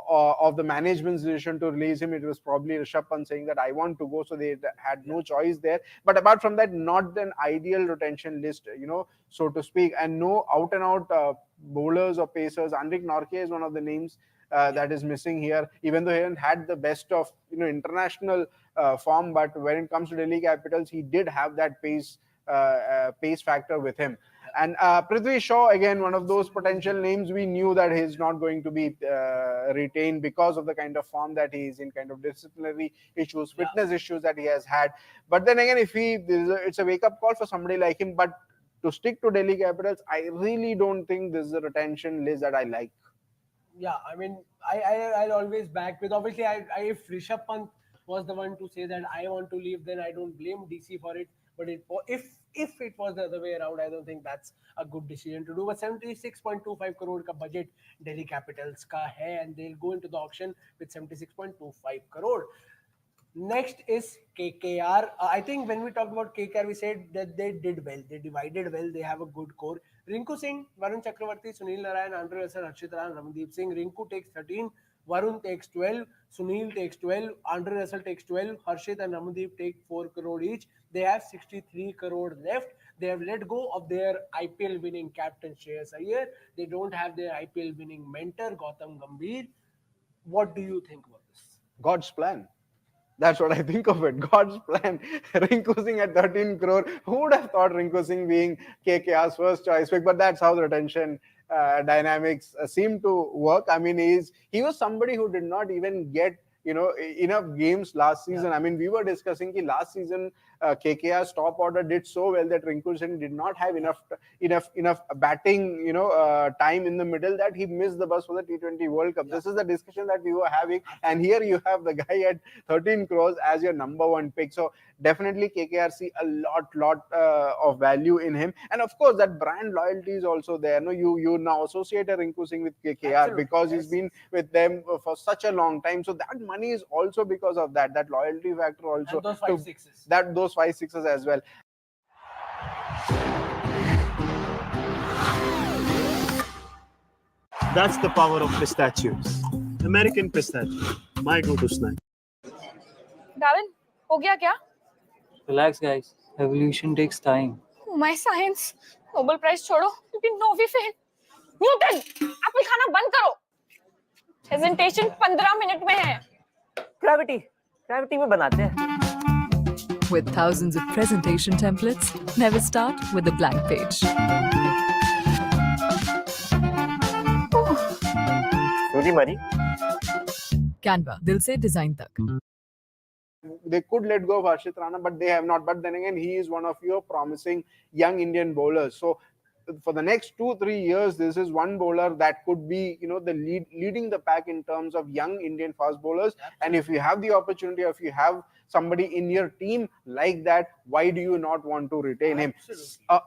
of the management's decision to release him. It was probably Rishabh Pant saying that I want to go, so they had no choice there. But apart from that, not an ideal retention list, so to speak, and no out and out bowlers or pacers. Anrik Norke is one of the names that is missing here, even though he hasn't had the best of international form. But when it comes to Delhi Capitals, he did have that pace factor with him. And Prithvi Shaw, again, one of those potential names. We knew that he's not going to be retained because of the kind of form that he is in, kind of disciplinary issues, fitness issues that he has had. But then again, if it's a wake-up call for somebody like him. But to stick to Delhi Capitals, I really don't think this is a retention list that I like. Yeah, I mean, I'll always back with, obviously, if Rishabh Pant was the one to say that I want to leave, then I don't blame DC for it. But if it was the other way around, I don't think that's a good decision to do. But 76.25 crore ka budget Delhi Capitals ka hai, and they'll go into the auction with 76.25 crore. Next is KKR. I think when we talked about KKR, we said that they did well. They divided well. They have a good core. Rinku Singh, Varun Chakravarti, Sunil Narayan, Andre Russell, Harshit Rana, Ramandeep Singh. Rinku takes 13. Varun takes 12. Sunil takes 12. Andre Russell takes 12. Harshit and Ramandeep take 4 crore each. They have 63 crore left. They have let go of their IPL winning captain Shreyas Iyer. They don't have their IPL winning mentor Gautam Gambhir. What do you think about this? God's plan. That's what I think of it. God's plan. Rinku Singh at 13 crore. Who would have thought Rinku Singh being KKR's first choice pick? But that's how the retention dynamics seem to work. I mean, he was somebody who did not even get enough games last season. Yeah. I mean, we were discussing that last season KKR's top order did so well that Rinku Singh did not have enough batting time in the middle, that he missed the bus for the T20 World Cup. Yeah. This is the discussion that we were having, and here you have the guy at 13 crores as your number one pick. So definitely KKR see a lot of value in him, and of course that brand loyalty is also there. No, you now associate a Rinku Singh with KKR. Absolutely. Because he's been with them for such a long time. So that money is also because of that loyalty factor also. And those 5 sixes. Those 5 sixes as well. That's the power of pistachios. American pistachio, my go-to snack. Darren, हो गया क्या? Relax, guys. Evolution takes time. Oh my science. Nobel Prize छोड़ो, क्योंकि नोवी fail. Newton, Apple खाना बंद करो. Presentation 15 minute में है. ग्रेविटी में बनाते हैं. With thousands of presentation templates, never start with a blank page. Suri मरी. Canva, dil se design tak. They could let go of Harshit Rana, but they have not. But then again, he is one of your promising young Indian bowlers. So for the next 2-3 years, this is one bowler that could be, leading the pack in terms of young Indian fast bowlers. Absolutely. And if you have the opportunity, if you have somebody in your team like that, why do you not want to retain him?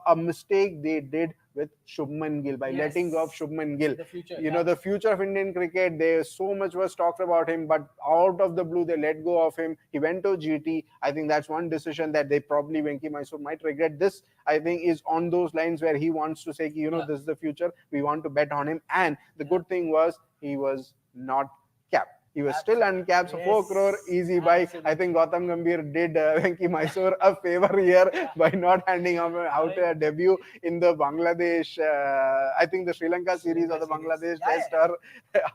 A mistake they did with Shubman Gill by letting go of Shubman Gill. The future, the future of Indian cricket. There so much was talked about him, but out of the blue they let go of him. He went to GT. I think that's one decision that they probably Venki Mysore might regret. This, I think, is on those lines where he wants to say, this is the future. We want to bet on him. And the good thing was he was not capped. He was still uncapped, so 4 crore easy buy. I think Gautam Gambhir did Venki Mysore a favor here by not handing out a debut in the Bangladesh, I think the Sri Lanka series or the Bangladesh test or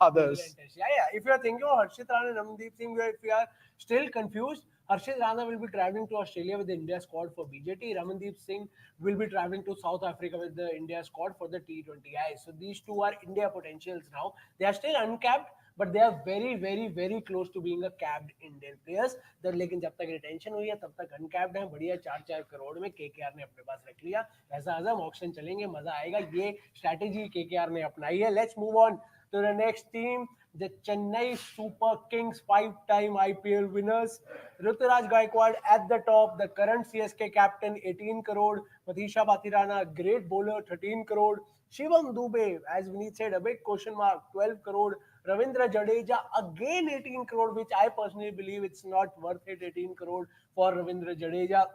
others. Yeah. If you are thinking of Harshit Rana and Ramandeep Singh, if you are still confused, Harshit Rana will be traveling to Australia with the India squad for BJT. Ramandeep Singh will be traveling to South Africa with the India squad for the T20I. So these two are India potentials now. They are still uncapped, but they are very, very, very close to being a capped Indian players. लेकिन जब तक retention हुई है तब तक uncapped है. बढ़िया 4-4 करोड़ में KKR ने अपने पास रख लिया. ऐसा आजम ऑक्शन चलेंगे, मजा आएगा. ये स्ट्रैटेजी KKR ने अपनाई है. Let's move on to the next team, the Chennai Super Kings, 5-time IPL winners. Ruturaj Gaikwad at the top, the current CSK captain, 18 crore. Matisha Batirana, great bowler, 13 crore. Shivam Dube, as Vineet said, a big question mark, 12 crore. Ravindra Jadeja, again 18 crore, which I personally believe it's not worth it, 18 crore for Ravindra Jadeja.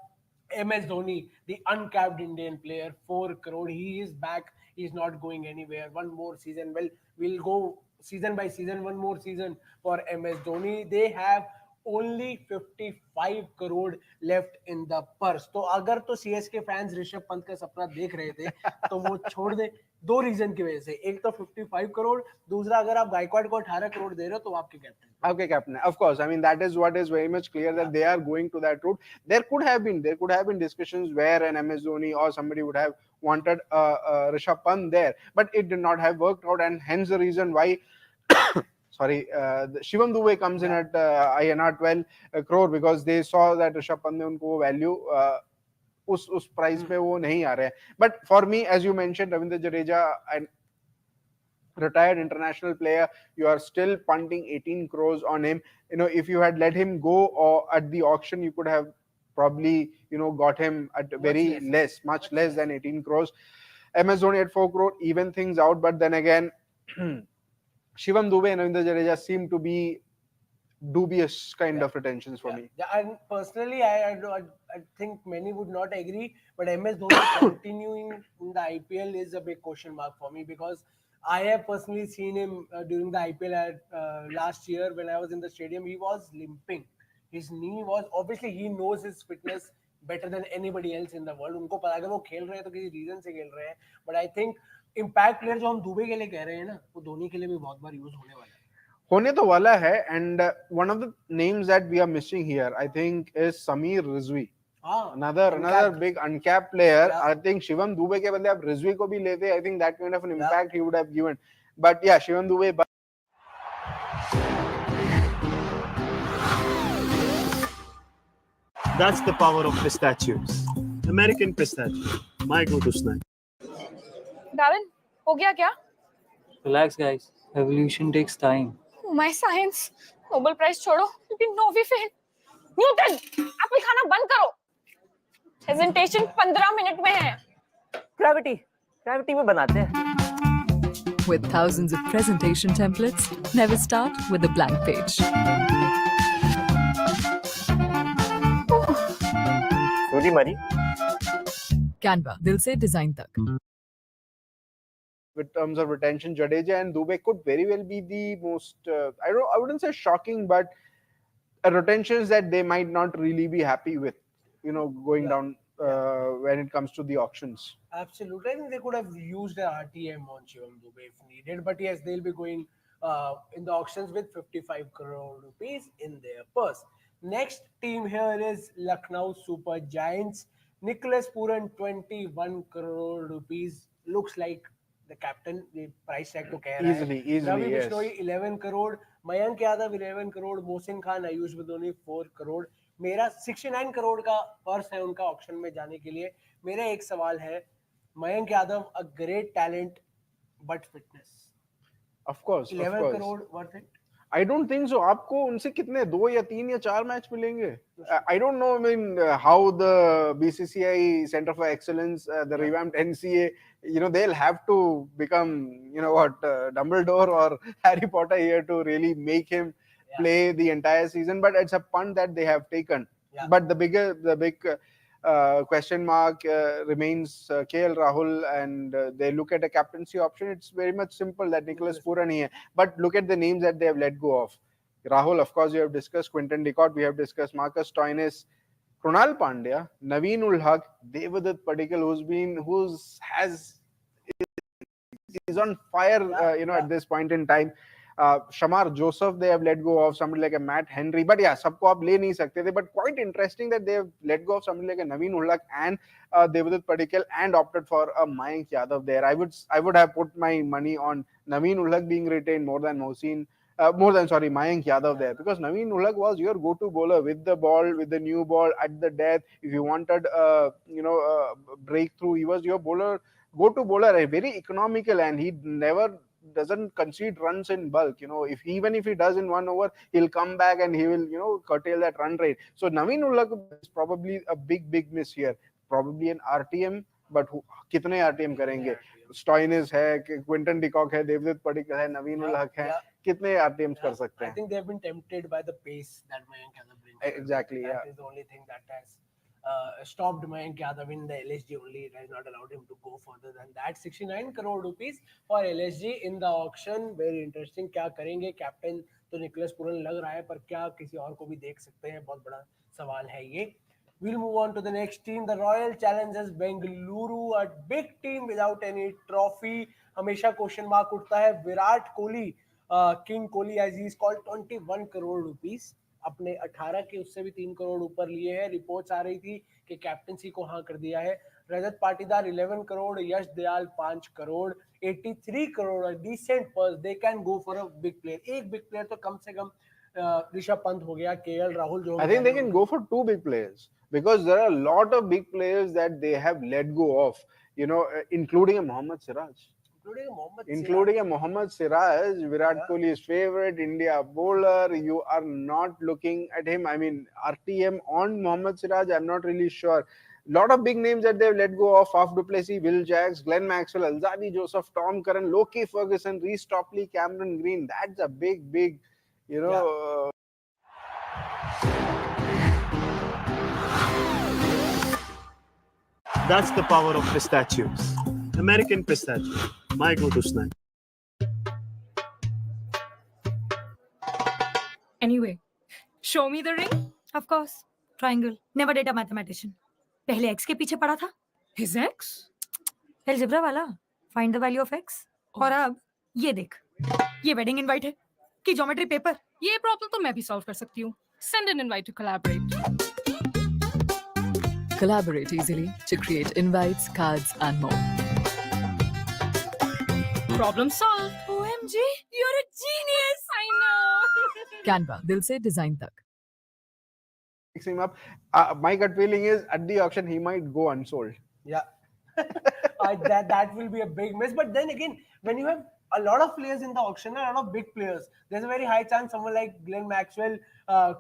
MS Dhoni, the uncapped Indian player, 4 crore. He is back. He's not going anywhere. One more season. Well, we'll go season by season, one more season for MS Dhoni. They have only 55 crore left in the purse. तो अगर तो CSK fans Rishabh Pant का सपना देख रहे थे तो वो छोड़ दे, दो रीजन की वजह से, एक तो 55 करोड़, दूसरा अगर आप गायकवाड को 18 करोड़ दे रहे हो तो आपके captain of course. I mean, that is what is very much clear that they are going to that route. There could have been discussions where an MS Dhoni or somebody would have wanted Rishabh Pant there, but it did not have worked out, and hence the reason why Shivam Dube comes in at INR 12 crore, because they saw that Rishabh Pant ने उनको वो value उस price पे वो नहीं आ रहे हैं. But for me, as you mentioned, Ravindra Jadeja, and retired international player, you are still punting 18 crores on him. You know, if you had let him go or at the auction, you could have probably, you know, got him at much less than 18 crores. MS Dhoni at 4 crore, even things out. But then again, Shivam Dube and Ravindra Jadeja seem to be dubious kind of retentions for me. Yeah, and personally, I think many would not agree, but MS Dhoni continuing in the IPL is a big question mark for me, because I have personally seen him during the IPL last year when I was in the stadium. He was limping. His knee was, obviously he knows his fitness better than anybody else in the world. उनको पता है कि वो खेल रहे हैं तो किसी रीजन से खेल रहे हैं. But I think impact player जो हम दुबे के लिए कह रहे हैं ना, वो धोनी के लिए भी बहुत बार यूज होने वाला है. होने तो वाला है, and one of the names that we are missing here, I think, is Samir Rizvi. Another big uncapped player. Yeah. I think Shivam Dube के बदले आप Rizvi को भी लेते, I think that kind of an impact he would have given. But yeah, Shivam Dube. That's the power of pistachios. American pistachio, my go-to snack. Darwin, हो गया क्या? Relax, guys. Evolution takes time. My science, Nobel Prize छोड़ो, क्योंकि नौवीं fail. Newton, Apple खाना बंद करो. Presentation 15 minute में है. ग्रेविटी में बनाते हैं. With thousands of presentation templates, never start with a blank page. छोटी मरी. Canva, दिल से design तक. With terms of retention, Jadeja and Dube could very well be the most, I wouldn't say shocking, but retentions that they might not really be happy with, you know, going down when it comes to the auctions. Absolutely. I think they could have used an RTM on Shivam Dube if needed, but yes, they'll be going in the auctions with 55 crore rupees in their purse. Next team here is Lucknow Super Giants. Nicholas Puran, 21 crore rupees. Looks like the captain, the price tag to keh raha hai. Easily, Ravi yes. Bishnoi, 11 crore. Mayank Yadav, 11 crore. Mohsin Khan, Ayush Badoni, 4 crore. मेरा 69 करोड़ का purse है उनका auction में जाने के लिए. मेरा एक सवाल है, Mayank Yadav, a great talent, but fitness. Of course. 11 crore worth it? I don't think so. आपको उनसे कितने 2 या 3 या 4 मैच मिलेंगे? I don't know. I mean, how the BCCI Center for Excellence, the revamped NCA, you know, they'll have to become, you know what, Dumbledore or Harry Potter here to really make him play the entire season. But it's a punt that they have taken. Yeah. But the big question mark remains KL Rahul, and they look at a captaincy option. It's very much simple that Nicholas Puran here. But look at the names that they have let go of. Rahul, of course, we have discussed. Quinton de Kock, we have discussed. Marcus Stoinis, Krunal Pandya, Naveen ul Haq, Devdutt Padikkal, is on fire, you know, at this point in time. Shamar Joseph, they have let go of. Somebody like a Matt Henry, but yeah, सबको आप ले नहीं सकते थे. But quite interesting that they have let go of somebody like a Naveen ul Haq and Devdutt Padikkal and opted for a Mayank Yadav there. I would have put my money on Naveen ul Haq being retained more than Mayank Yadav there, because Naveen ul Haq was your go-to bowler with the ball, with the new ball at the death. If you wanted, breakthrough, he was your go-to bowler, very economical, and he never doesn't concede runs in bulk. You know, even if he does in 1 over, he'll come back and he will, you know, curtail that run rate. So Naveen ul Haq is probably a big miss here. Probably an RTM, but कितने RTM करेंगे? Stoinis है, Quinton de Kock है, Devdutt Padikkal है, Naveen ul Haq है, कितने RTMs कर सकते हैं? I think they have been tempted by the pace that Mayank Yadav brings. Exactly, That is the only thing that has stopped Mayank Yadav in the LSG only. It has not allowed him to go further than that. 69 crore rupees for LSG in the auction. Very interesting. क्या करेंगे? Captain तो Nicholas Pooran लग रहा है, पर क्या किसी और को भी देख सकते हैं, बहुत बड़ा सवाल है ये. We'll move on to the next team. The Royal challenges Bengaluru, a big team without any trophy. हमेशा क्वेश्चन मार्क उठता है. Virat Kohli, king Kohli as he is called, 21 crore rupees अपने 18 के उससे भी 3 करोड़ ऊपर लिए हैं. रिपोर्ट्स आ रही थी कि कैप्टनसी को हाँ कर दिया है. Rajat Patidar 11 crore, Yash Dayal 5 crore, 83 crore, decent purse. They can go for a big player. एक बिग प्लेयर तो कम से कम ऋषभ पंत हो गया, केएल राहुल जो I think they can go for 2 big players because there are a lot of big players that they have let go of, you know, including a Mohammad Siraj. Including a Mohammad Siraj, Virat Kohli's favorite India bowler. You are not looking at him. I mean, RTM on Mohammad Siraj, I'm not really sure. Lot of big names that they've let go of: Faf du Plessis, Will Jacks, Glenn Maxwell, Alzadi Joseph, Tom Curran, Loki Ferguson, Reece Topley, Cameron Green. That's a big, you know. That's the power of pistachios. American pistachio, my go-to snack. Anyway, show me the ring. Of course, triangle. Never date a mathematician. पहले x के पीछे पड़ा था. His x? Algebra वाला. Find the value of x. और अब ये देख. ये wedding invite है कि geometry paper. ये प्रॉब्लम तो मैं भी सॉल्व कर सकती हूँ. Send an invite to collaborate. Collaborate easily to create invites, cards, and more. Problem solved. OMG, you're a genius. I know. Canva, दिल से design तक. Mix him up. My gut feeling is at the auction he might go unsold. Yeah. That will be a big miss. But then again, when you have a lot of players in the auction, a lot of big players, there's a very high chance someone like Glenn Maxwell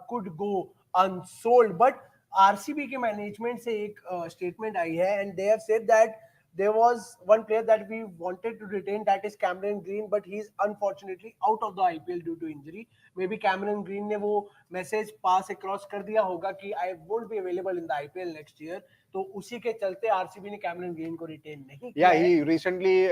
could go unsold. But RCB के management से एक statement आई है, and they have said that there was one player that we wanted to retain, that is Cameron Green, but he's unfortunately out of the IPL due to injury. Maybe Cameron Green ने वो message pass across कर दिया होगा कि I won't be available in the IPL next year. तो उसी के चलते आरसीबी ने कैमरन ग्रीन को रिटेन नहीं किया. Yeah, he recently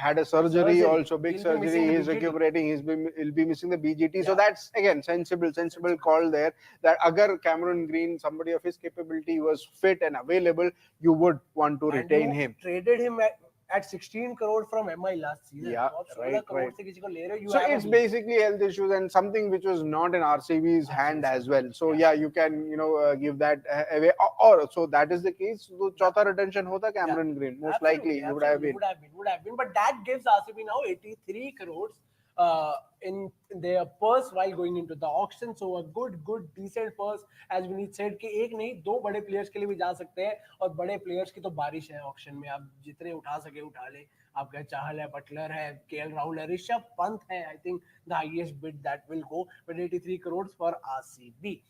had a surgery also, big surgery. He is recuperating. He'll be missing the BGT. Yeah. So that's again sensible call there. That agar Cameron Green, somebody of his capability, was fit and available, you would want to retain him. Traded him at 16 crore from MI last season. Yeah, right. से किसी को ले रहे हो, so it's basically health issues and something which was not in RCB's hand as well. So yeah, you can give that away. Or so that is the case. So चौथा retention होता Cameron Green, most likely would have been. But that gives RCB now 83 crores in their purse while going into the auction. So a good decent purse, as Vineet said, कि एक नहीं दो बड़े players के लिए भी जा सकते हैं, और बड़े प्लेयर्स की तो बारिश है ऑक्शन में. आप जितने उठा सके उठा ले. आपका चाहल है, बटलर है, केएल राहुल है, ऋषभ पंत है. I think the highest bid that will go with 83 crores for RCB.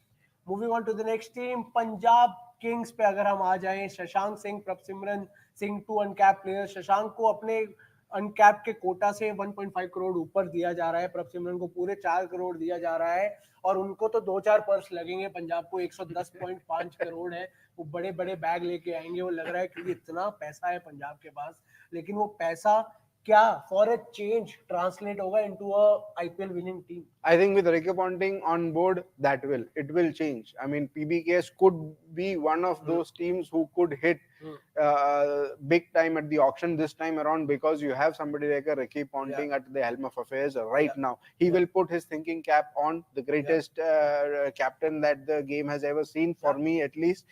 Moving on to the next team, Punjab Kings पे अगर हम आ जाएं, शशांक सिंह, प्रभसिमरन सिंह, 2 अनकैप प्लेयर्स. शशांक को अपने अनकैप के कोटा से 1.5 करोड़ ऊपर दिया जा रहा है, प्रभसिमरन को पूरे 4 करोड़ दिया जा रहा है, और उनको तो 2-4 पर्स लगेंगे. पंजाब को 110.5 करोड़ है, वो बड़े बैग लेके आएंगे. वो लग रहा है क्योंकि इतना पैसा है पंजाब के पास, लेकिन वो पैसा क्या फॉर अ चेंज ट्रांसलेट होगा into a IPL winning team? I think with Ricky Ponting on board, it will change. I mean, PBKS could be one of those teams who could hit big time at the auction this time around, because you have somebody like a Ricky Ponting at the helm of affairs right now. He will put his thinking cap on, the greatest captain that the game has ever seen, for me at least.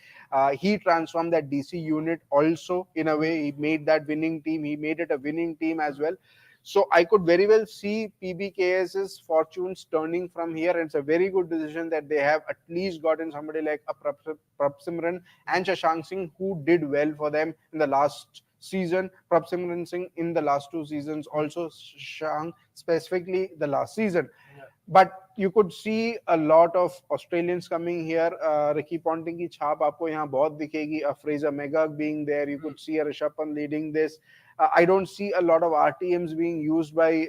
He transformed that DC unit also in a way. He made that winning team. He made it a winning team as well. So I could very well see PBKS's fortunes turning from here, and it's a very good decision that they have at least gotten somebody like a Prabhsimran and Shashank Singh, who did well for them in the last season. Prabhsimran Singh in the last 2 seasons, also Shashank specifically the last season. But you could see a lot of Australians coming here. Ricky Ponting की छाप आपको यहाँ बहुत दिखेगी. Fraser Megag being there, you could see a Rishabh Pant leading this. I don't see a lot of RTMs being used by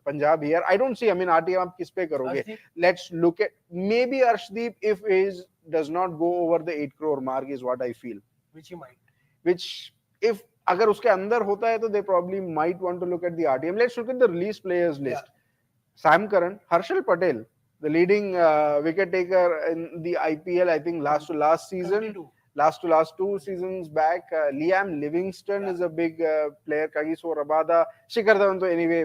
Punjab here. I don't see. I mean, RTM आप किस पे करोगे? Let's look at maybe Arshdeep if he does not go over the 8 crore mark is what I feel. Which he might. Which if अगर उसके अंदर होता है तो they probably might want to look at the RTM. Let's look at the release players list. Sam Curran, Harshal Patel, the leading wicket taker in the IPL, I think last to last season. 32. Last to last 2 seasons back. Liam Livingston is a big player. Kagiso Rabada. Shikhar Dhawan, anyway,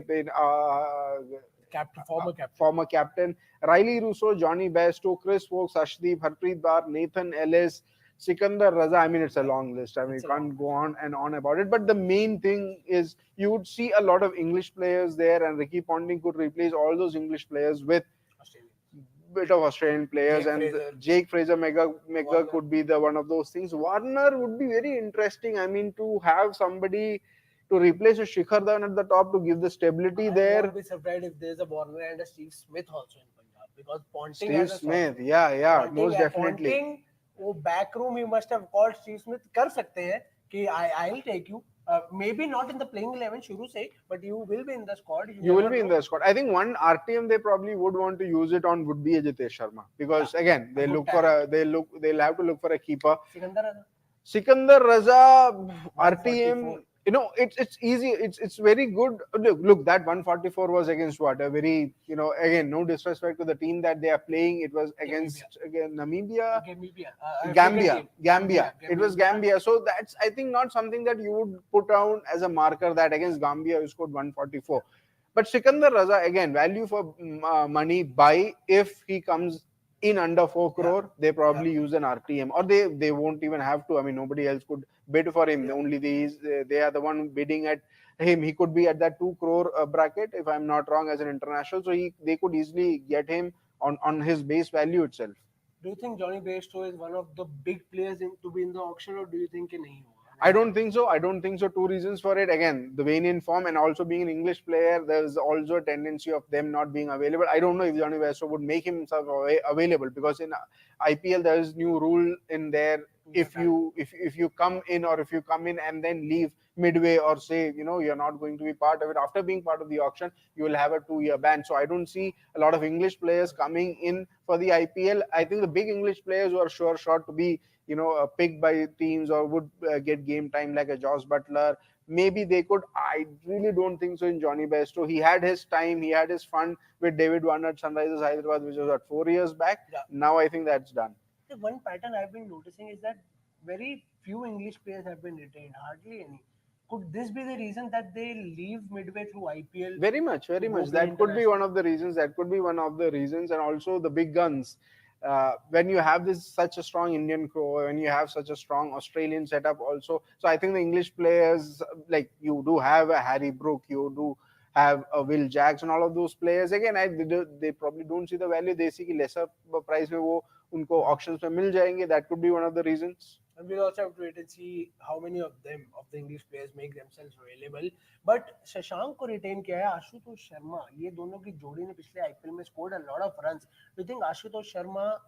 former captain. Riley Russo, Johnny Bairstow, Chris Wokes, Ashdeep, Harpreet Bar, Nathan Ellis, Sikandar Raza. I mean, it's a long list. I mean, you can't go on and on about it. But the main thing is you would see a lot of English players there, and Ricky Ponting could replace all those English players with bit of Australian players, Jake Fraser Mega could be the one of those things. Warner would be very interesting. I mean, to have somebody to replace a Shikhar Dhawan at the top to give the stability there. I won't be surprised if there's a Warner and a Steve Smith also in Punjab, because Ponting Steve Smith, yeah, most definitely. Ponting, वो backroom he must have called Steve Smith कर सकते हैं कि I'll take you. Maybe not in the playing 11 शुरू से, but you will be in the squad. You will be in the squad. I think one RTM they probably would want to use it on would be Ajitesh Sharma, because again they'll have to look for a keeper. Sikandar Raza RTM. You know, it's easy. It's very good. Look, that 144 was against what? A very, again, no disrespect to the team that they are playing. It was against Gambia. It was Gambia. So that's, I think, not something that you would put down as a marker that against Gambia you scored 144. But Sikandar Raza, again, value for money buy. If he comes in under 4 crore, they probably use an RTM, or they won't even have to. I mean, nobody else could bid for him. Only they are the one bidding at him. He could be at that 2 crore bracket, if I'm not wrong, as an international. So they could easily get him on his base value itself. Do you think Johnny Bairstow is one of the big players to be in the auction, or do you think nahi hoga? I don't think so. 2 reasons for it. Again, the Wayne in form, and also being an English player, there's also a tendency of them not being available. I don't know if Johnny Bairstow would make himself available, because in IPL there is new rule in there. If you come in, or if you come in and then leave midway, or say you're not going to be part of it after being part of the auction, you will have a 2-year ban. So I don't see a lot of English players coming in for the IPL. I think the big English players who are sure shot to be picked by teams or would get game time, like a Josh Butler, maybe they could. I really don't think so in Johnny Bairstow. He had his time, he had his fun with David Warner at Sunrisers Hyderabad, which was 4 years back. Yeah. Now I think that's done. The one pattern I've been noticing is that very few English players have been retained, hardly any. Could this be the reason that they leave midway through IPL? Very much. That could be one of the reasons. And also the big guns. When you have such a strong Indian crew, when you have such a strong Australian setup also. So I think the English players, like you do have a Harry Brook, you do have a Will Jacks, and all of those players. Again, they probably don't see the value. They see lesser price में वो उनको auctions में मिल जाएंगे. That could be one of the reasons. And we'll also have to wait and see how many of the English players make themselves available. But Shashank को retain किया है आशुतोष शर्मा. ये दोनों की जोड़ी ने पिछले IPL में scored a lot of runs. Do you think Ashutosh Sharma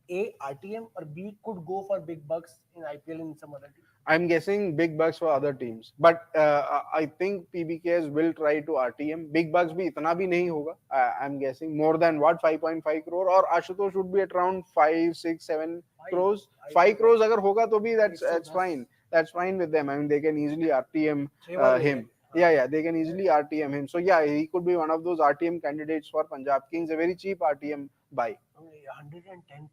A, RTM, or B, could go for big bucks in IPL in some other team? I'm guessing big bucks for other teams, but I think PBKs will try to RTM. Big bucks भी इतना भी नहीं होगा. I'm guessing more than 5.5 crore, or Ashutosh would be at around 5, 6, 7 crores. 5 crores अगर होगा तो भी that's fine. That's fine with them. I mean, they can easily RTM him. Yeah, they can easily RTM him. So yeah, he could be one of those RTM candidates for Punjab Kings. A very cheap RTM buy. 110